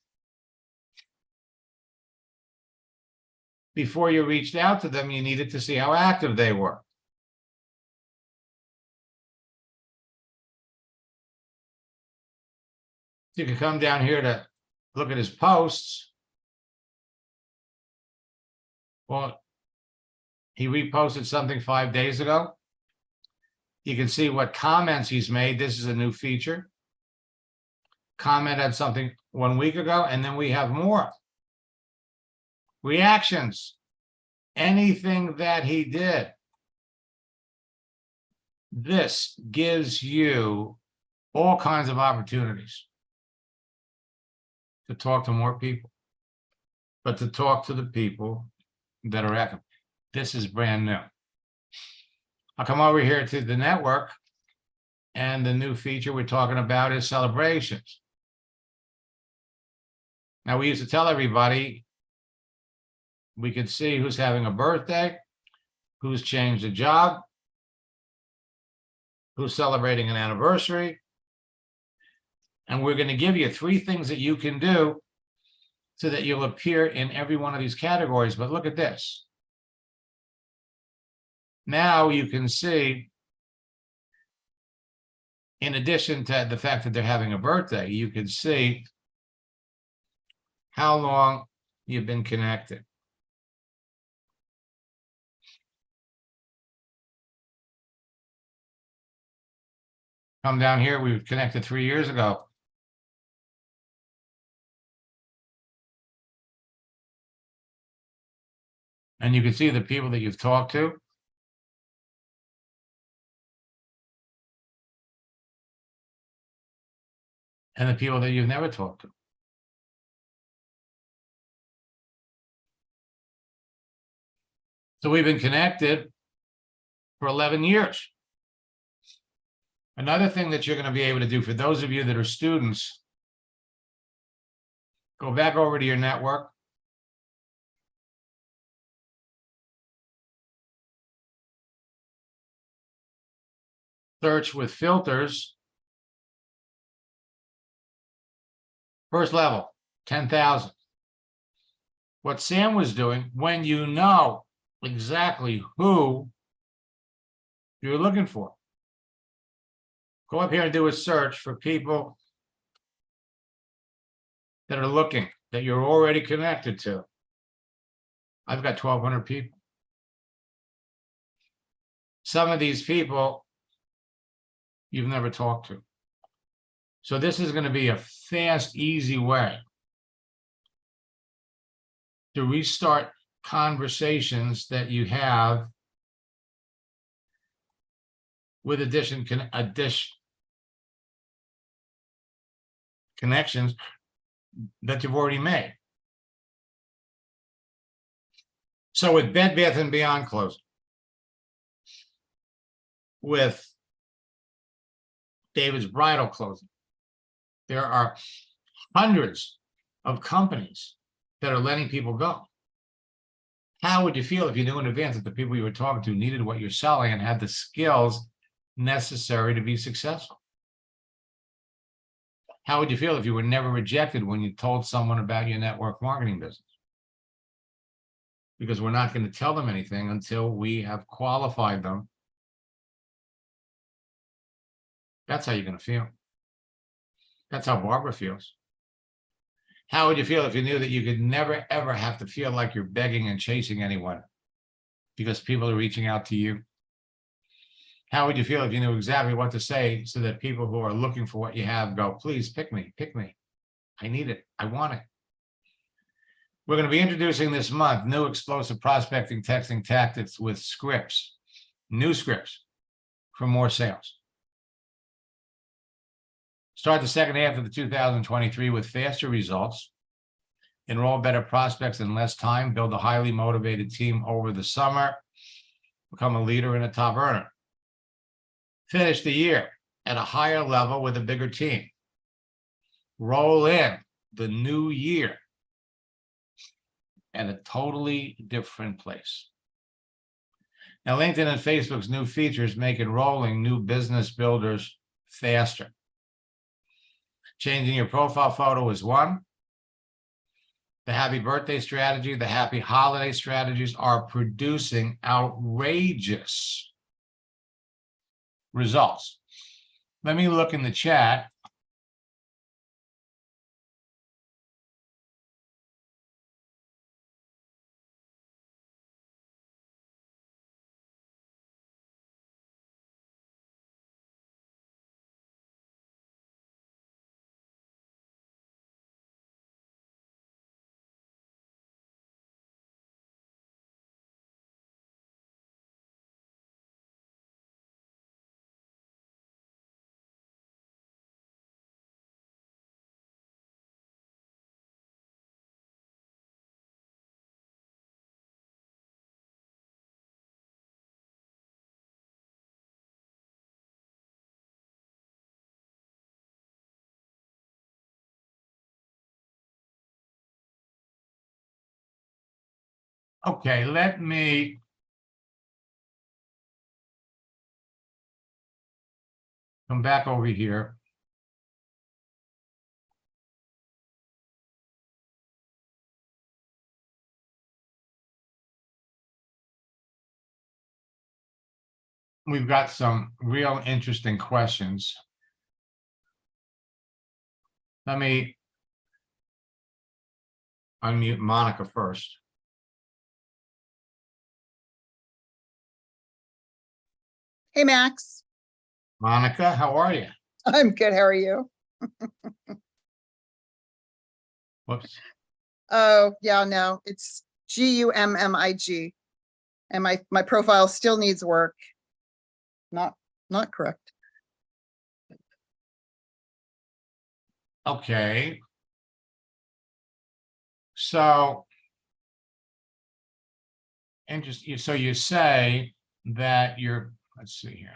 before you reached out to them, you needed to see how active they were. You can come down here to look at his posts. Well, he reposted something 5 days ago. You can see what comments he's made. This is a new feature. Comment on something 1 week ago, and then we have more. Reactions. Anything that he did. This gives you all kinds of opportunities to talk to more people, but to talk to the people that are active. This is brand new. I'll come over here to the network, and the new feature we're talking about is celebrations. Now, we used to tell everybody we could see who's having a birthday, who's changed a job, who's celebrating an anniversary. And we're going to give you 3 things that you can do so that you'll appear in every one of these categories. But look at this. Now you can see, in addition to the fact that they're having a birthday, you can see how long you've been connected. Come down here, we were connected 3 years ago. And you can see the people that you've talked to. And the people that you've never talked to. So we've been connected for 11 years. Another thing that you're going to be able to do for those of you that are students, go back over to your network. Search with filters. First level, 10,000. What Sam was doing, when you know exactly who you're looking for, go up here and do a search for people that are looking, that you're already connected to. I've got 1,200 people. Some of these people you've never talked to. So this is going to be a fast, easy way to restart conversations that you have with connections that you've already made. So with Bed Bath & Beyond closing, with David's Bridal closing, there are hundreds of companies that are letting people go. How would you feel if you knew in advance that the people you were talking to needed what you're selling and had the skills necessary to be successful? How would you feel if you were never rejected when you told someone about your network marketing business? Because we're not going to tell them anything until we have qualified them. That's how you're going to feel. That's how Barbara feels. How would you feel if you knew that you could never, ever have to feel like you're begging and chasing anyone because people are reaching out to you? How would you feel if you knew exactly what to say so that people who are looking for what you have go, please pick me, pick me. I need it. I want it. We're going to be introducing this month new explosive prospecting texting tactics with scripts, new scripts for more sales. Start the second half of the 2023 with faster results. Enroll better prospects in less time, build a highly motivated team over the summer, become a leader and a top earner. Finish the year at a higher level with a bigger team. Roll in the new year at a totally different place. Now, LinkedIn and Facebook's new features make enrolling new business builders faster. Changing your profile photo is one. The happy birthday strategy, the happy holiday strategies are producing outrageous results. Let me look in the chat. Okay, let me come back over here. We've got some real interesting questions. Let me unmute Monica first. Hey, Max. Monica, how are you? I'm good. How are you? Whoops. Oh, yeah, no, it's Gummig. And my profile still needs work. Not correct. Okay. So, interesting. So you say that you're, let's see here.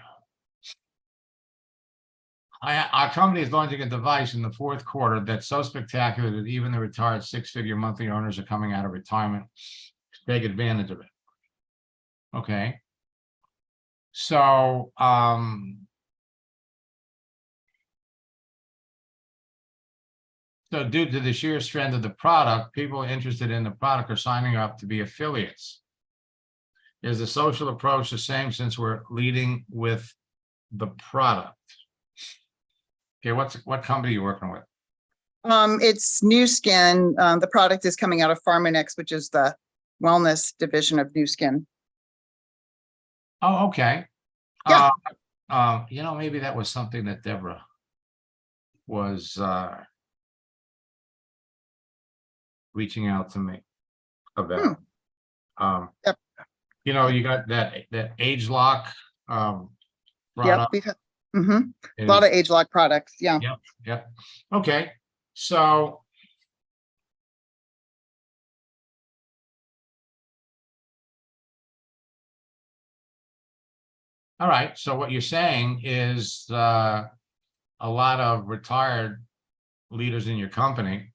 Our company is launching a device in the fourth quarter that's so spectacular that even the retired six-figure monthly earners are coming out of retirement to take advantage of it. Okay. So, so due to the sheer strength of the product, people interested in the product are signing up to be affiliates. Is the social approach the same since we're leading with the product? Okay, what company are you working with? It's Nu Skin. The product is coming out of PharmaNex, which is the wellness division of Nu Skin. Oh, okay. Yeah. You know, maybe that was something that Deborah was reaching out to me about. Yep. You know, you got that age lock Yep, product. we've had a lot of age lock products. Yeah. Yep. Okay. So all right. So what you're saying is a lot of retired leaders in your company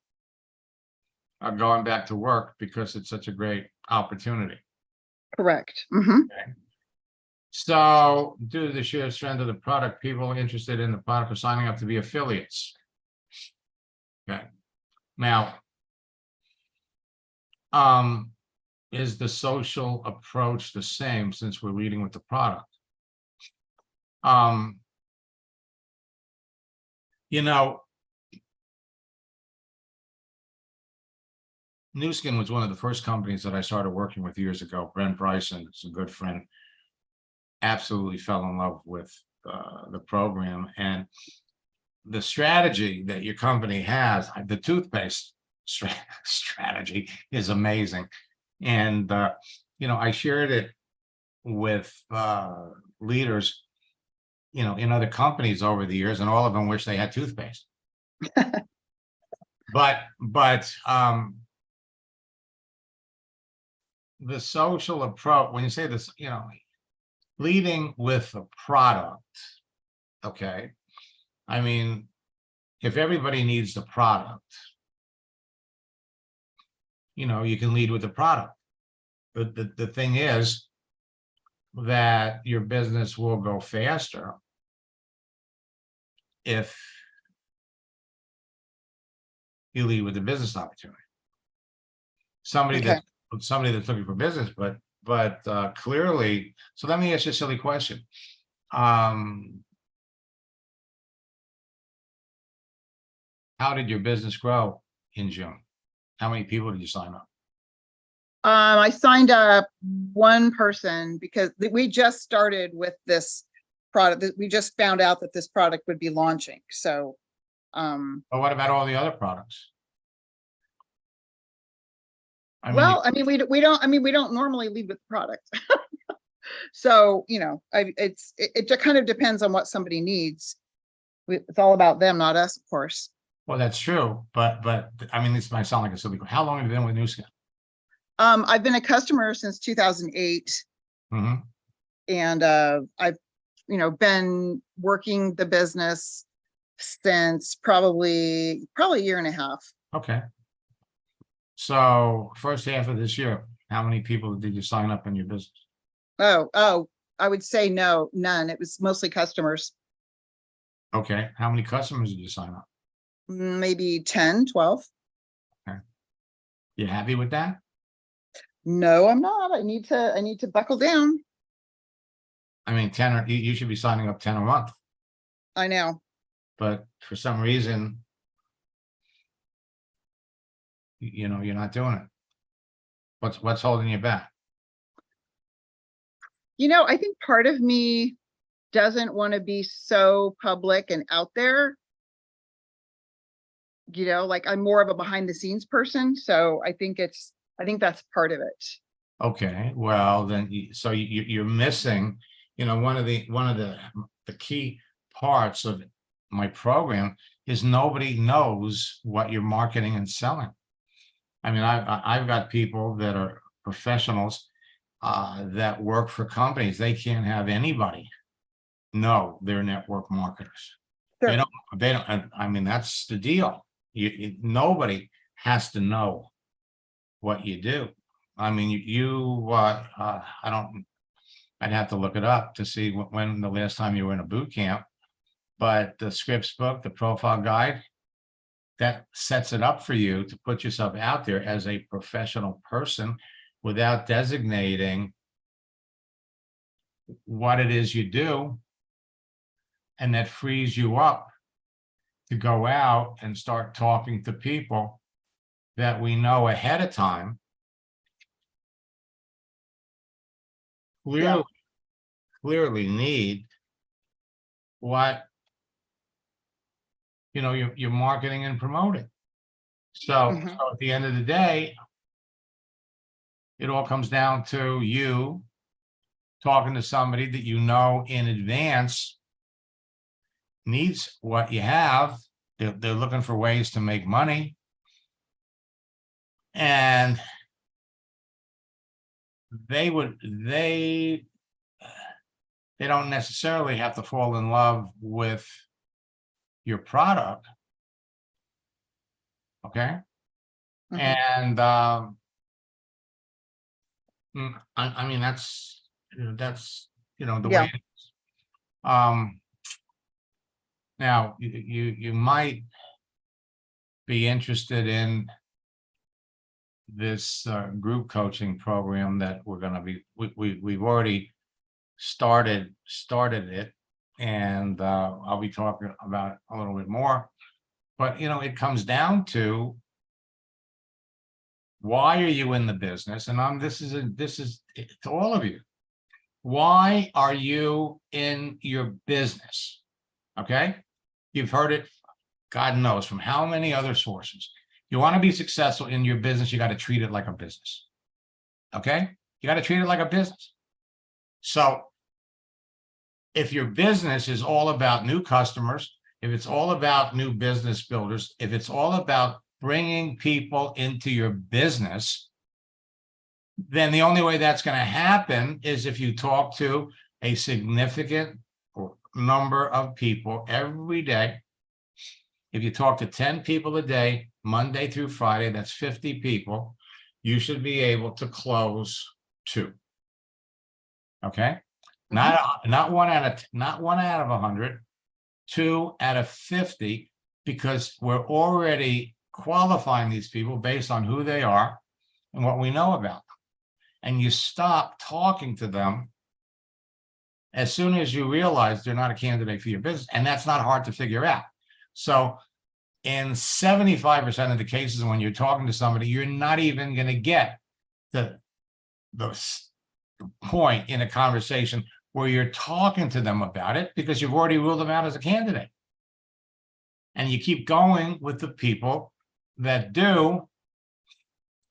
are going back to work because it's such a great opportunity. Correct. So due to the sheer strength of the product, people interested in the product are signing up to be affiliates. Okay. Now, is the social approach the same since we're leading with the product? You know, Nu Skin was one of the first companies that I started working with years ago. Brent Bryson is a good friend. Absolutely fell in love with the program and the strategy that your company has. The toothpaste strategy is amazing. And, I shared it with leaders, in other companies over the years, and all of them wish they had toothpaste. But the social approach, when you say this, leading with a product, okay? I mean, if everybody needs the product, you can lead with the product. But the thing is that your business will go faster if you lead with the business opportunity. Somebody Okay. that's looking for business, but clearly, so let me ask you a silly question. How did your business grow in June? How many people did you sign up? I signed up one person because we just started with this product. We just found out that this product would be launching. So, But what about all the other products? I mean, well, I mean, we don't normally lead with product. So, it just kind of depends on what somebody needs. It's all about them, not us, of course. well, that's true, but I mean, this might sound like a silly. How long have you been with Newskin? I've been a customer since 2008, Hmm. and I've, been working the business since probably a year and a half. Okay. So first half of this year, how many people did you sign up in your business? Oh, I would say no, none. It was mostly customers, Okay, how many customers did you sign up? maybe 10, 12. You happy with that? No, I'm not. I need to buckle down. I mean, 10, or you should be signing up 10 a month, I know. but for some reason, you're not doing it. What's holding you back? I think part of me doesn't want to be so public and out there. Like I'm more of a behind the scenes person. So I think that's part of it. Okay, well, then, so you're missing, one of the key parts of my program is nobody knows what you're marketing and selling. I mean, I've got people that are professionals that work for companies. They can't have anybody know they're network marketers. Sure. They don't, I mean, that's the deal. Nobody has to know what you do. I mean, I'd have to look it up to see when the last time you were in a boot camp. But the Scripps book, the profile guide, that sets it up for you to put yourself out there as a professional person without designating what it is you do. And that frees you up to go out and start talking to people that we know ahead of time clearly need what you're marketing and promoting. So, Mhm. so at the end of the day, it all comes down to you talking to somebody that in advance needs what you have. They're looking for ways to make money. And they don't necessarily have to fall in love with your product. Okay. Mhm. And I mean, that's the Yeah. way it is. Now you might be interested in this group coaching program that we're going to be, we've already started it, and I'll be talking about it a little bit more. But it comes down to, why are you in the business? And this is to all of you. Why are you in your business? Okay, you've heard it, God knows, from how many other sources. You want to be successful in your business, you got to treat it like a business. Okay? You got to treat it like a business. So if your business is all about new customers, if it's all about new business builders, if it's all about bringing people into your business, then the only way that's going to happen is if you talk to a significant number of people every day. If you talk to 10 people a day, Monday through Friday, that's 50 people, you should be able to close 2. Okay? Not one out of 100, 2 out of 50, because we're already qualifying these people based on who they are and what we know about them. And you stop talking to them as soon as you realize they're not a candidate for your business. And that's not hard to figure out. So in 75% of the cases, when you're talking to somebody, you're not even going to get the point in a conversation where you're talking to them about it, because you've already ruled them out as a candidate. And you keep going with the people that do,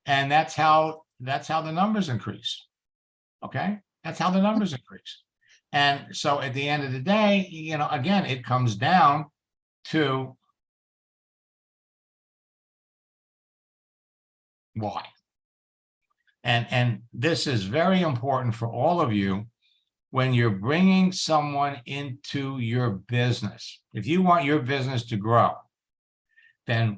and that's how the numbers increase. Okay? That's how the numbers increase. And so at the end of the day, you know, again, it comes down to why. And this is very important for all of you when you're bringing someone into your business. If you want your business to grow, then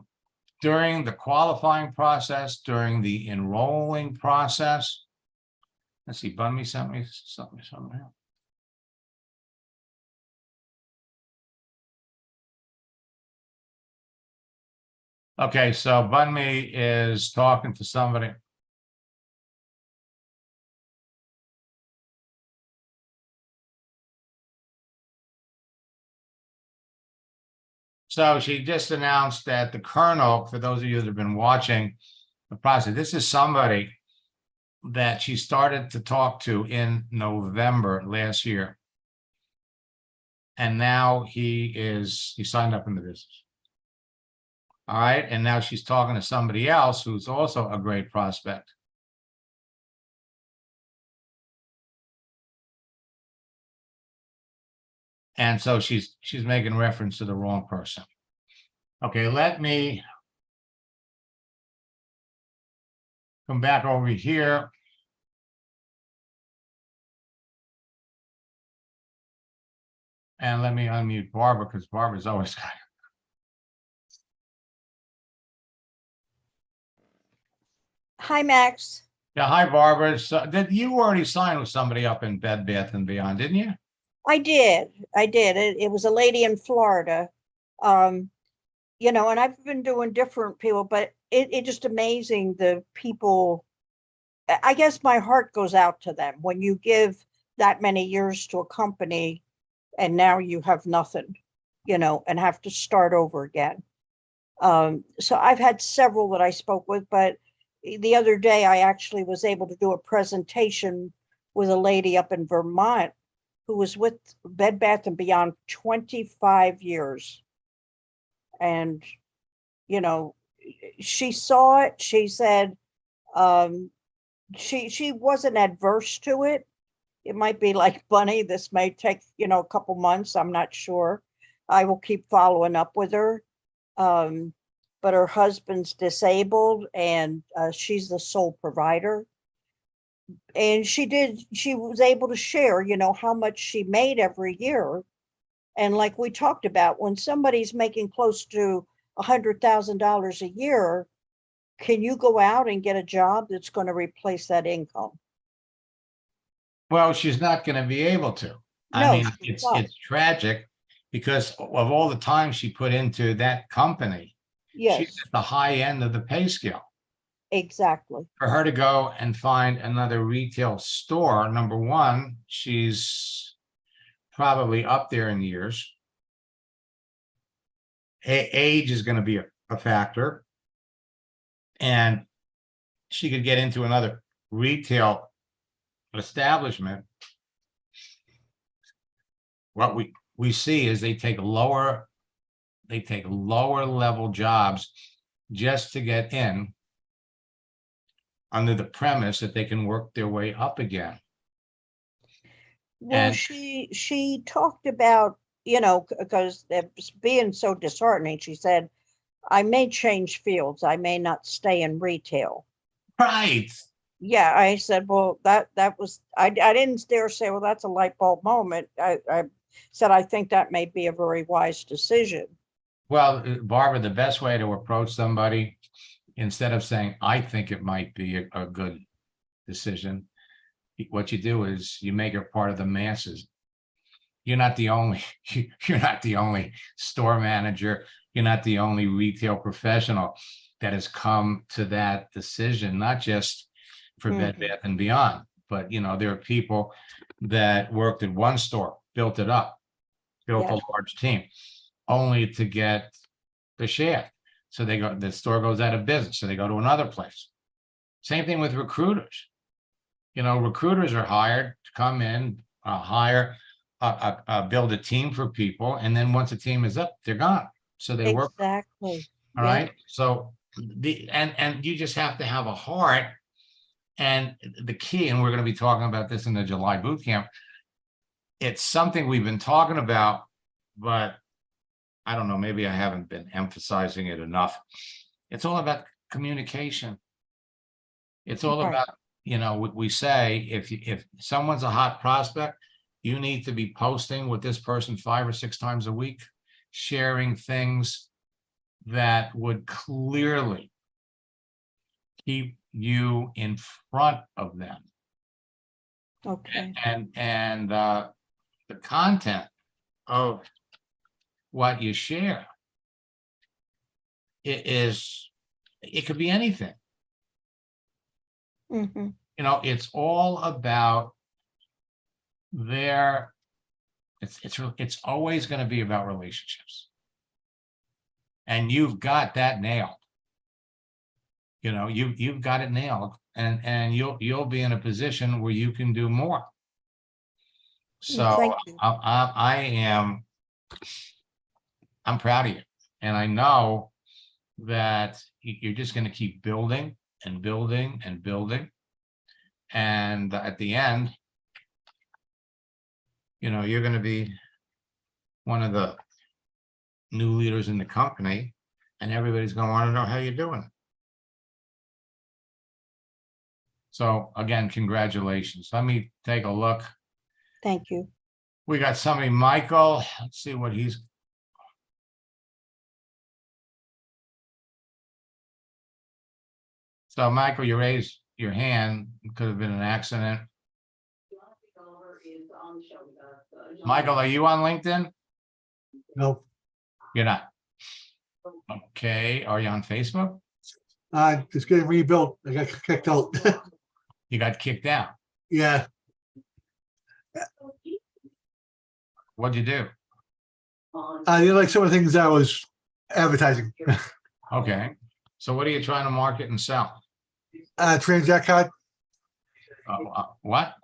during the qualifying process, during the enrolling process, let's see, Bunmi sent me something here. Okay, so Bunmi is talking to somebody. So she just announced that the Colonel, for those of you that have been watching the process, this is somebody that she started to talk to in November last year. And now he signed up in the business. All right. And now she's talking to somebody else who's also a great prospect. And so she's making reference to the wrong person. Okay, let me come back over here. And let me unmute Barbara, because Barbara's always got. Hi, Max. Yeah, hi, Barbara. So did you already sign with somebody up in Bed Bath and Beyond, didn't you? I did. It was a lady in Florida. You know, and I've been doing different people, but it just amazing the people. I guess my heart goes out to them when you give that many years to a company and now you have nothing, you know, and have to start over again. So I've had several that I spoke with, but the other day I actually was able to do a presentation with a lady up in Vermont who was with Bed Bath & Beyond 25 years. And, you know, she saw it. She said she wasn't adverse to it. It might be like Bunny. This may take, you know, a couple months. I'm not sure. I will keep following up with her. But her husband's disabled and she's the sole provider. And she was able to share, you know, how much she made every year. And like we talked about, when somebody's making close to $100,000 a year, can you go out and get a job that's going to replace that income? Well, she's not going to be able to. I mean, it's tragic because of all the time she put into that company. Yes, she's at the high end of the pay scale. exactly. For her to go and find another retail store, number one, she's probably up there in years. Age is going to be a factor. And she could get into another retail establishment. What we see is they take lower level jobs just to get in under the premise that they can work their way up again. Well, And- she talked about, because it was being so disheartening, she said, I may change fields. I may not stay in retail. Right. Yeah, I said, well, that was, I didn't dare say, well, that's a light bulb moment. I said, I think that may be a very wise decision. Well, Barbara, the best way to approach somebody, instead of saying, I think it might be a good decision, what you do is you make her part of the masses. You're not the only, you're not the only store manager. You're not the only retail professional that has come to that decision, not just for Bed Bath and Beyond, but there are people that worked at one store, built it up, built a Yes. large team, only to get the share. So the store goes out of business, so they go to another place. Same thing with recruiters. Recruiters are hired to come in, build a team for people, and then once a team is up, they're gone. So they work. Exactly. All Yeah. right. So and you just have to have a heart. And the key, and we're going to be talking about this in the July boot camp. It's something we've been talking about, but I don't know, maybe I haven't been emphasizing it enough. It's all about communication. It's all Right. about, we say, if someone's a hot prospect, you need to be posting with this person 5 or 6 times a week, sharing things that would clearly keep you in front of them. Okay. And the content of what you share, it could be anything. Hmm. It's all about it's always going to be about relationships. And you've got that nailed. You've got it nailed, and you'll be in a position where you can do more. So Thank you. I'm proud of you, and I know that you're just going to keep building and building and building, and at the end, you're going to be one of the new leaders in the company, and everybody's going to want to know how you're doing. So again, congratulations. Let me take a look. Thank you. We got somebody, Michael. Let's see what he's. So Michael, you raised your hand. It could have been an accident. Michael, are you on LinkedIn? No, You're not. Okay, are you on Facebook? it's getting rebuilt. I got kicked out. You got kicked out. Yeah, What'd you do? I didn't like some of the things I was advertising. Okay, so what are you trying to market and sell? Transact card, What?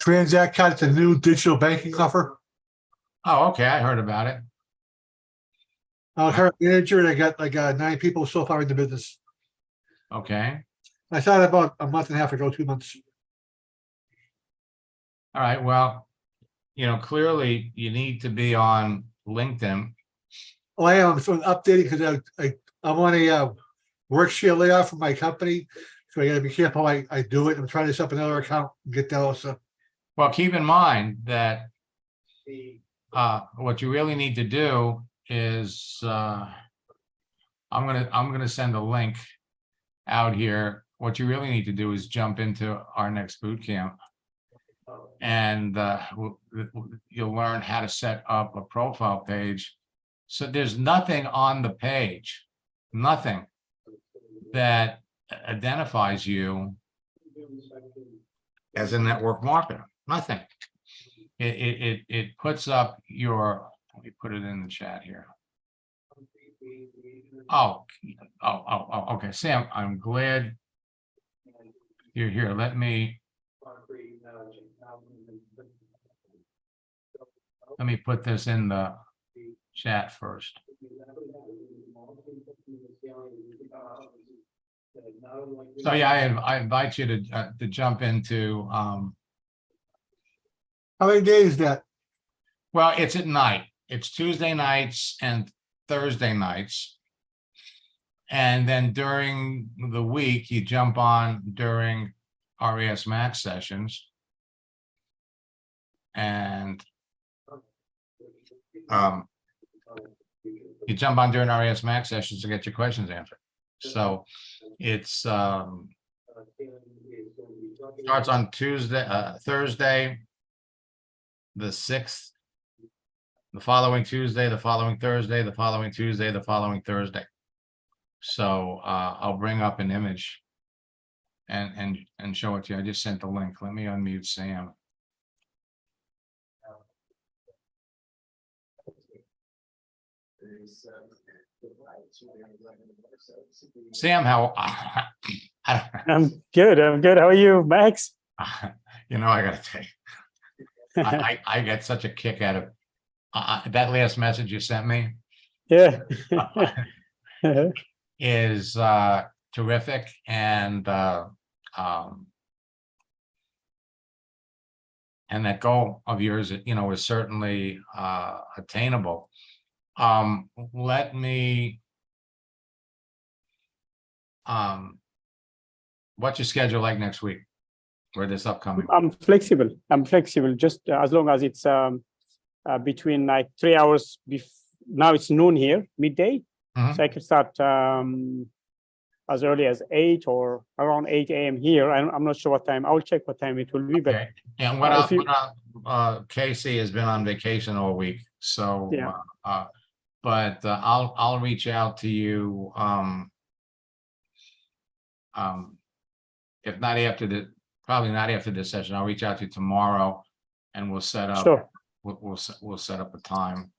Transact card, it's a new digital banking offer. Oh, okay, I heard about it. I'm a current manager and I got like 9 people so far in the business. Okay, I started about a month and a half ago, 2 months. all right, well, clearly you need to be on LinkedIn. Oh, I am sort of updating because I'm on a work share layoff from my company. So I gotta be careful how I do it. I'm trying to set up another account, and get that also. Well, keep in mind that what you really need to do is I'm gonna send a link out here. What you really need to do is jump into our next boot camp, and you'll learn how to set up a profile page. So there's nothing on the page, nothing that identifies you as a network marketer. Nothing. It puts up your. Let me put it in the chat here. Oh, okay, Sam, I'm glad you're here. Let me put this in the chat first. So yeah, I invite you to jump into, How many days is that? well, it's at night. It's Tuesday nights and Thursday nights. And then during the week, you jump on during RES Max sessions. And you jump on during RES Max sessions to get your questions answered. So it's starts on Thursday, the 6th, the following Tuesday, the following Thursday, the following Tuesday, the following Thursday. So I'll bring up an image and show it to you. I just sent the link. Let me unmute Sam. Sam, how? I'm good. I'm good. How are you, Max? You know, I gotta tell you, I get such a kick out of that last message you sent me Yeah. is terrific, and that goal of yours, you know, is certainly attainable. Let me what's your schedule like next week or this upcoming? I'm flexible. I'm flexible. Just as long as it's between like 3 hours. Now it's noon here, midday. Mhm. So I could start as early as 8 or around 8 a.m. here. I'm not sure what time. I'll check what time it will be. But Okay. And what if you- Casey has been on vacation all week, so Yeah. but I'll reach out to you if not after probably not after this session. I'll reach out to you tomorrow and we'll set up sure. we'll set up a time.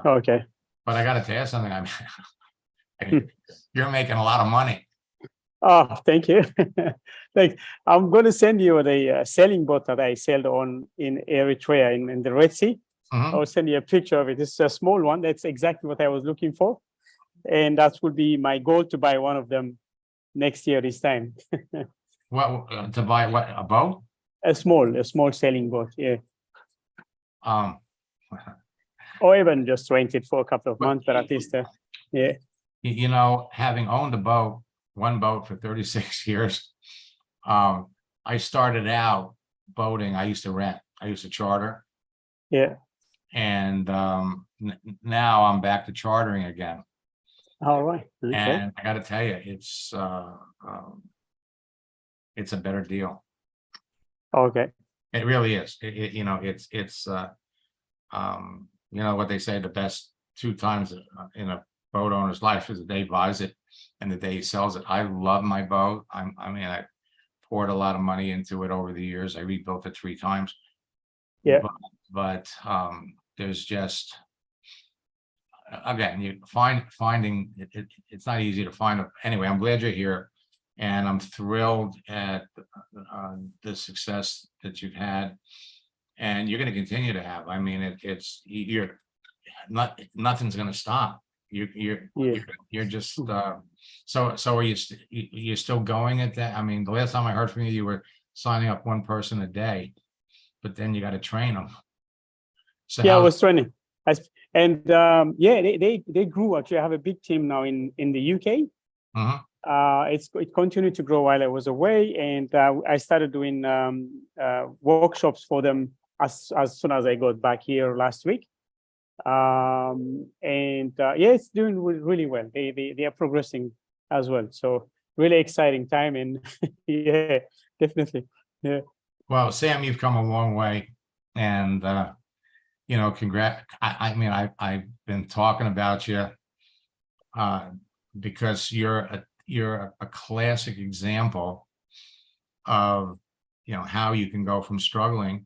Okay. But I gotta tell you something, I mean, you're making a lot of money. Oh, thank you. Like, I'm going to send you the selling boat that I sold on in Eritrea in the Red Sea. Mhm. I'll send you a picture of it. It's a small one. That's exactly what I was looking for. And that would be my goal, to buy one of them next year this time. What to buy what, a boat? A small sailing boat. Yeah. Um, Or even just rent it for a couple of But- months, but at least, yeah. you know, having owned one boat for 36 years, I started out boating. I used to rent, I used to charter. Yeah. And now I'm back to chartering again. All right. Okay. And I gotta tell you, it's a better deal. Okay. It really is. You know, it's you know what they say, the best 2 times in a boat owner's life is the day he buys it and the day he sells it. I love my boat. I mean, I poured a lot of money into it over the years. I rebuilt it 3 times. Yeah. But there's just, again, you finding it's not easy to find. Anyway, I'm glad you're here, and I'm thrilled at the success that you've had, and you're going to continue to have. I mean, you're not, nothing's going to stop. You're just so are you're still going at that? I mean, the last time I heard from you, you were signing up 1 person a day, but then you got to train them. So Yeah, I how- was training. And yeah, they grew. Actually, I have a big team now in the UK. Mhm. It continued to grow while I was away, and I started doing workshops for them as soon as I got back here last week. And yeah, it's doing really well. They are progressing as well. So really exciting time, and yeah, definitely. Yeah. Well, Sam, you've come a long way, and you know, I mean, I've been talking about you because you're a classic example of, you know, how you can go from struggling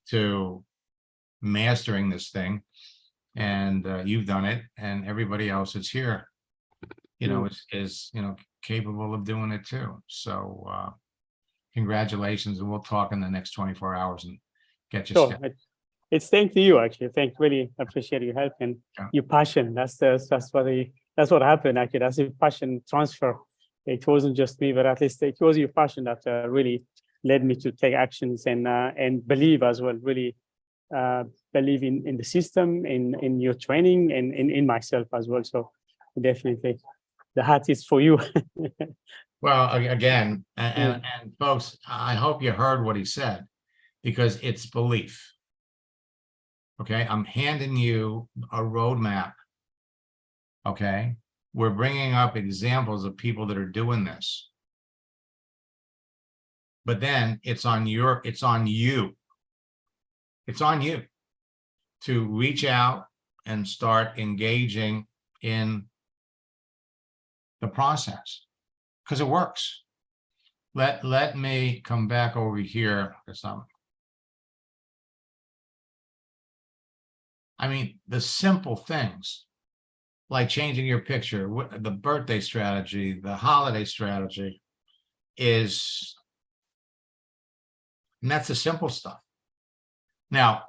to mastering this thing, and you've done it, and everybody else that's here, you know, is you know, capable of doing it too. So congratulations, and we'll talk in the next 24 hours and get you Sure. started. It's thank you actually. Really appreciate your help and Yeah. your passion. That's what happened actually. That's a passion transfer it wasn't just me, but at least it was your passion that really led me to take actions and believe as well, really believe in the system, in your training, and in myself as well. So definitely, the hat is for you. Well, again, and folks, I hope you heard what he said, because it's belief. Okay, I'm handing you a roadmap. Okay, we're bringing up examples of people that are doing this. But then it's on you. It's on you to reach out and start engaging in the process, because it works. Let me come back over here for some. I mean, the simple things like changing your picture, the birthday strategy, the holiday strategy is, and that's the simple stuff. Now,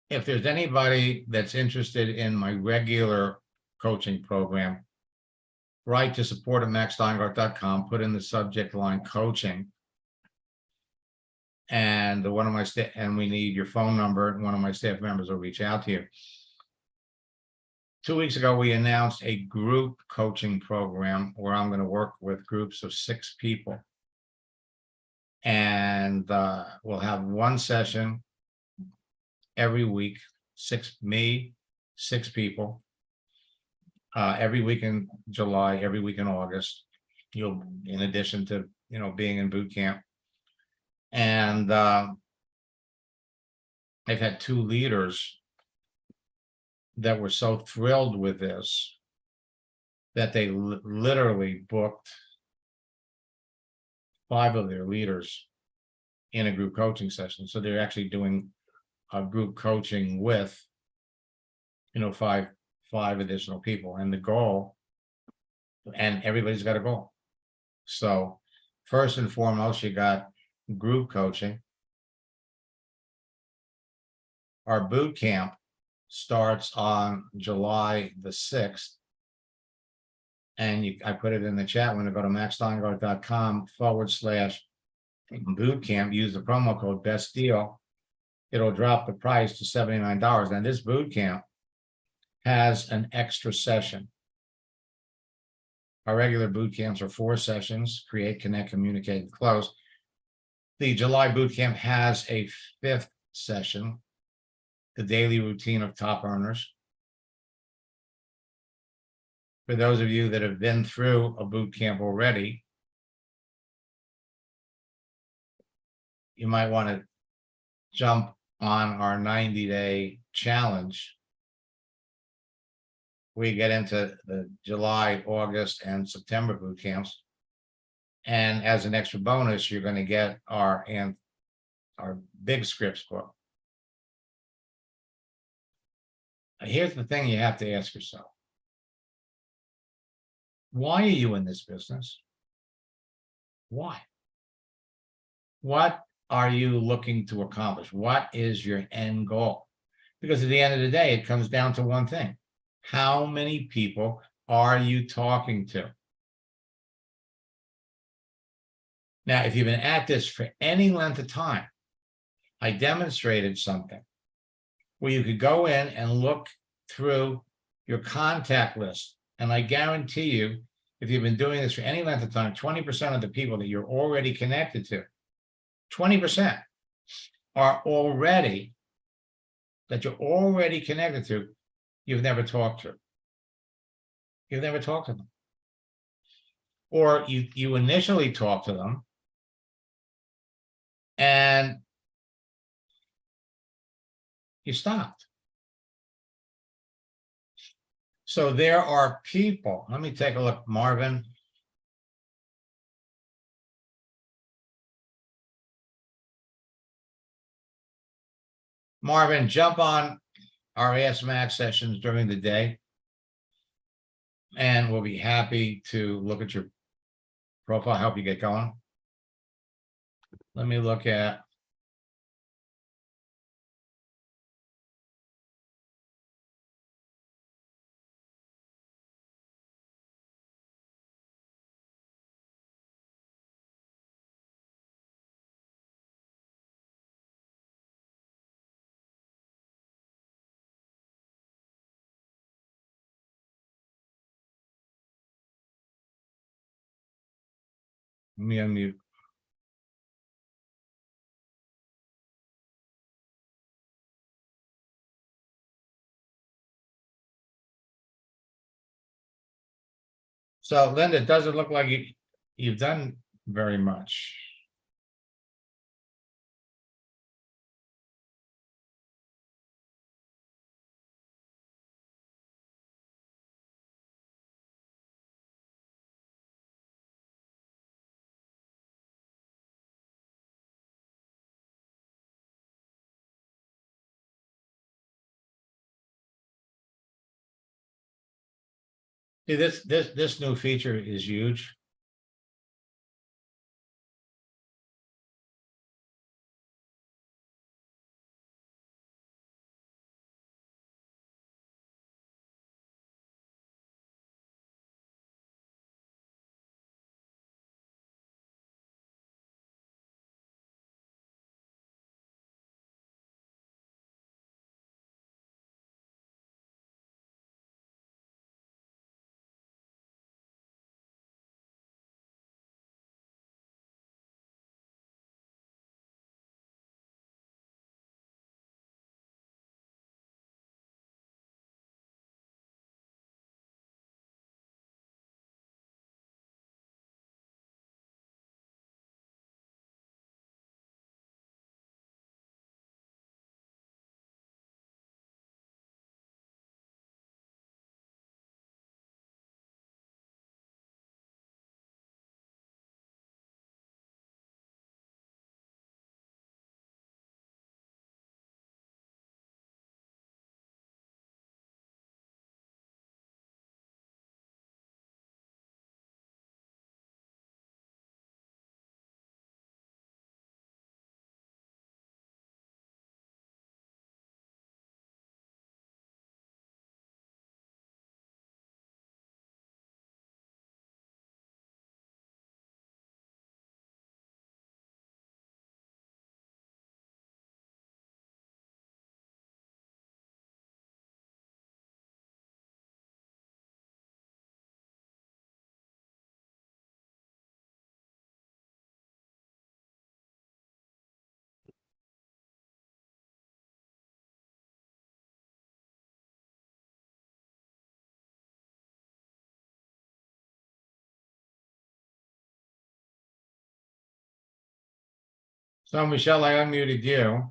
if there's anybody that's interested in my regular coaching program, write to support@maxsteingart.com, put in the subject line coaching. And one of my and we need your phone number, and one of my staff members will reach out to you. 2 weeks ago, we announced a group coaching program where I'm going to work with groups of 6 people. And we'll have one session every week, 6 people, every week in July, every week in August. You'll, in addition to, being in boot camp. And I've had 2 leaders that were so thrilled with this that they literally booked 5 of their leaders in a group coaching session. So they're actually doing a group coaching with, 5 additional people, and the goal, and everybody's got a goal. So first and foremost, you got group coaching. Our boot camp starts on July the 6th. And I put it in the chat when you go to maxsteingart.com/boot camp, use the promo code best deal. It'll drop the price to $79. And this boot camp has an extra session. Our regular boot camps are 4 sessions: create, connect, communicate, and close. The July boot camp has a 5th session, the daily routine of top earners. For those of you that have been through a boot camp already, you might want to jump on our 90-day challenge. We get into the July, August, and September boot camps. And as an extra bonus, you're going to get our big scripts book. Here's the thing you have to ask yourself. Why are you in this business? Why? What are you looking to accomplish? What is your end goal? Because at the end of the day, it comes down to one thing. How many people are you talking to? Now, if you've been at this for any length of time, I demonstrated something where you could go in and look through your contact list. And I guarantee you, if you've been doing this for any length of time, 20% of the people that you're already connected to, 20% are already, that you're already connected to, you've never talked to. You've never talked to them. Or you initially talked to them and you stopped. So there are people, let me take a look, Marvin. Marvin, jump on our Ask Max sessions during the day, and we'll be happy to look at your profile, help you get going. Let me look at Let me unmute. So Linda, it doesn't look like you've done very much. See, this new feature is huge. So Michelle, I unmuted you.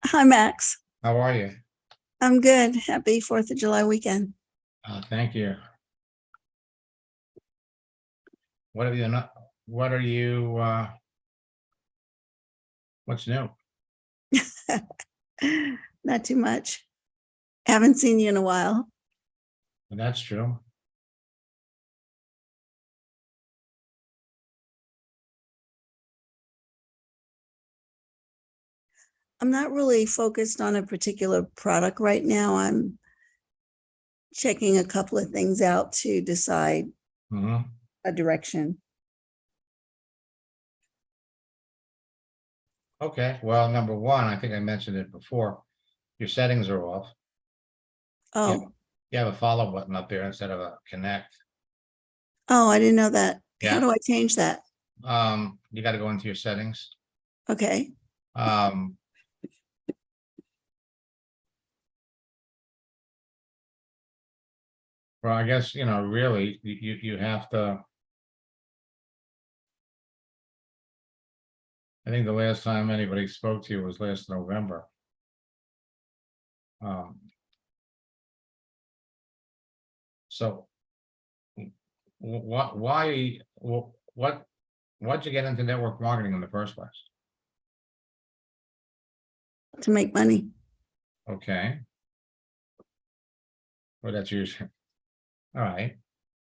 Hi, Max. How are you? I'm good. Happy 4th of July weekend. Thank you. What have you not, what are you, what's new? Not too much. Haven't seen you in a while. That's true. I'm not really focused on a particular product right now. I'm checking a couple of things out to decide Mhm. a direction. Okay, well, number one, I think I mentioned it before. Your settings are off. Oh, You have a follow button up there instead of a connect. oh, I didn't know that. How Yeah. do I change that? You got to go into your settings. Okay. Um, well, I guess, really, you have to. I think the last time anybody spoke to you was last November. So why'd you get into network marketing in the first place? To make money. Okay. Well, that's usually, all right.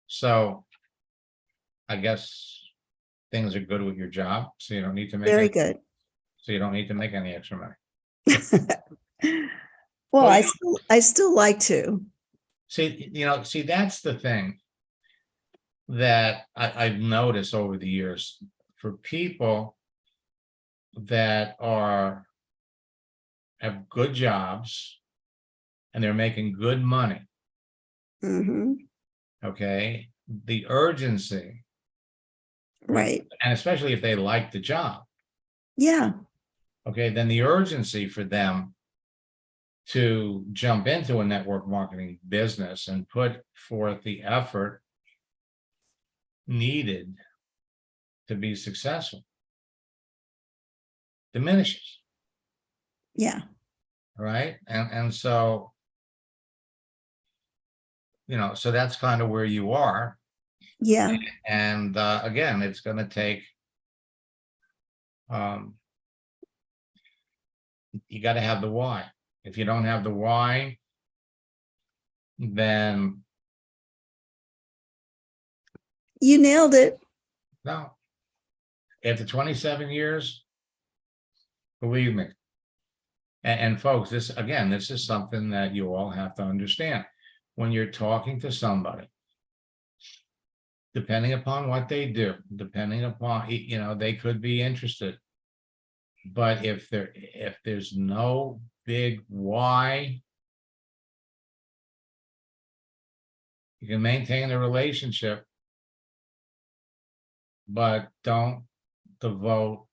So I guess things are good with your job, so you don't need to make Very any, good. so you don't need to make any extra money. Well, Well, I still like to. See, that's the thing that I've noticed over the years for people that have good jobs and they're making good money. Mhm. Okay, the urgency Right. And especially if they like the job, Yeah. okay, then the urgency for them to jump into a network marketing business and put forth the effort needed to be successful diminishes, Yeah. right? And so, so that's kind of where you are. Yeah. And again, it's going to take, you got to have the why. If you don't have the why, then You nailed it. no. After 27 years, believe me. And folks, this is something that you all have to understand. When you're talking to somebody, depending upon what they do, depending upon, they could be interested. But if there's no big why, you can maintain the relationship, but don't devote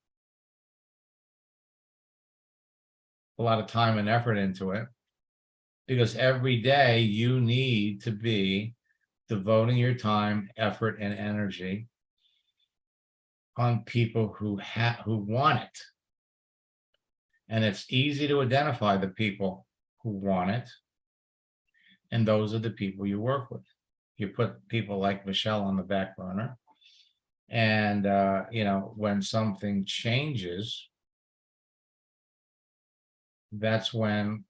a lot of time and effort into it, because every day you need to be devoting your time, effort, and energy on people who want it. And it's easy to identify the people who want it, and those are the people you work with. You put people like Michelle on the back burner, and when something changes, that's when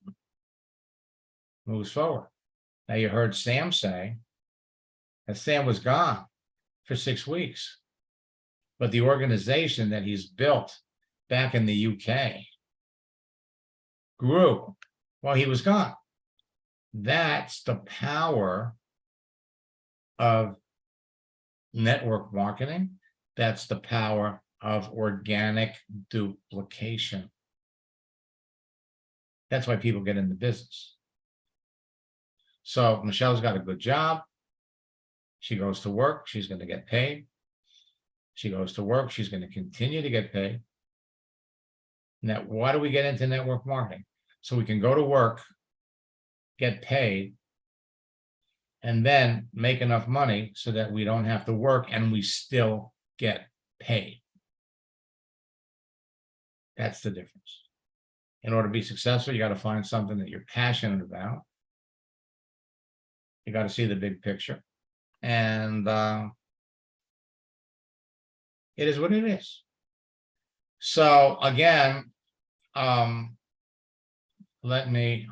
moves forward. Now, you heard Sam say that Sam was gone for 6 weeks, but the organization that he's built back in the UK grew while he was gone. That's the power of network marketing. That's the power of organic duplication. That's why people get in the business. So Michelle's got a good job. She goes to work, she's going to get paid. She goes to work, she's going to continue to get paid. Now, why do we get into network marketing? So we can go to work, get paid, and then make enough money so that we don't have to work and we still get paid. That's the difference. In order to be successful, you got to find something that you're passionate about. You got to see the big picture. And it is what it is. So again, let me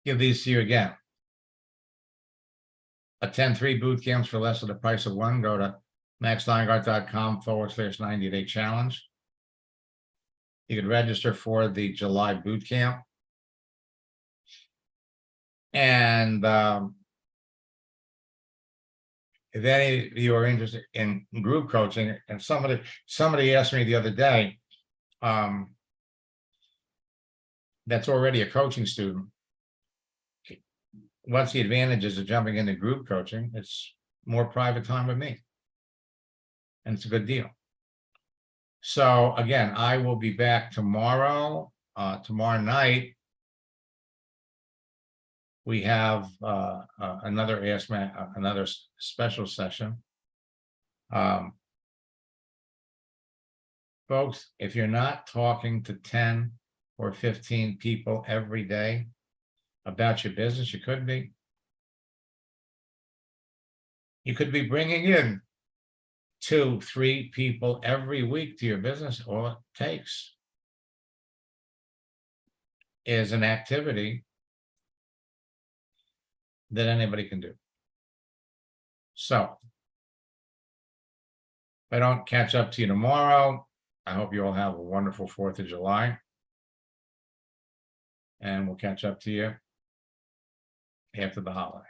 give these to you again. Attend 3 boot camps for less than the price of one. Go to maxsteingart.com/90-day challenge. You can register for the July boot camp. And if any of you are interested in group coaching, and somebody asked me the other day, that's already a coaching student, what's the advantages of jumping into group coaching? It's more private time with me, and it's a good deal. So again, I will be back tomorrow. Tomorrow night, we have another another special session. Folks, if you're not talking to 10 or 15 people every day about your business, you could be. You could be bringing in 2-3 people every week to your business. All it takes is an activity that anybody can do. So, if I don't catch up to you tomorrow, I hope you all have a wonderful 4th of July. And we'll catch up to you after the holiday.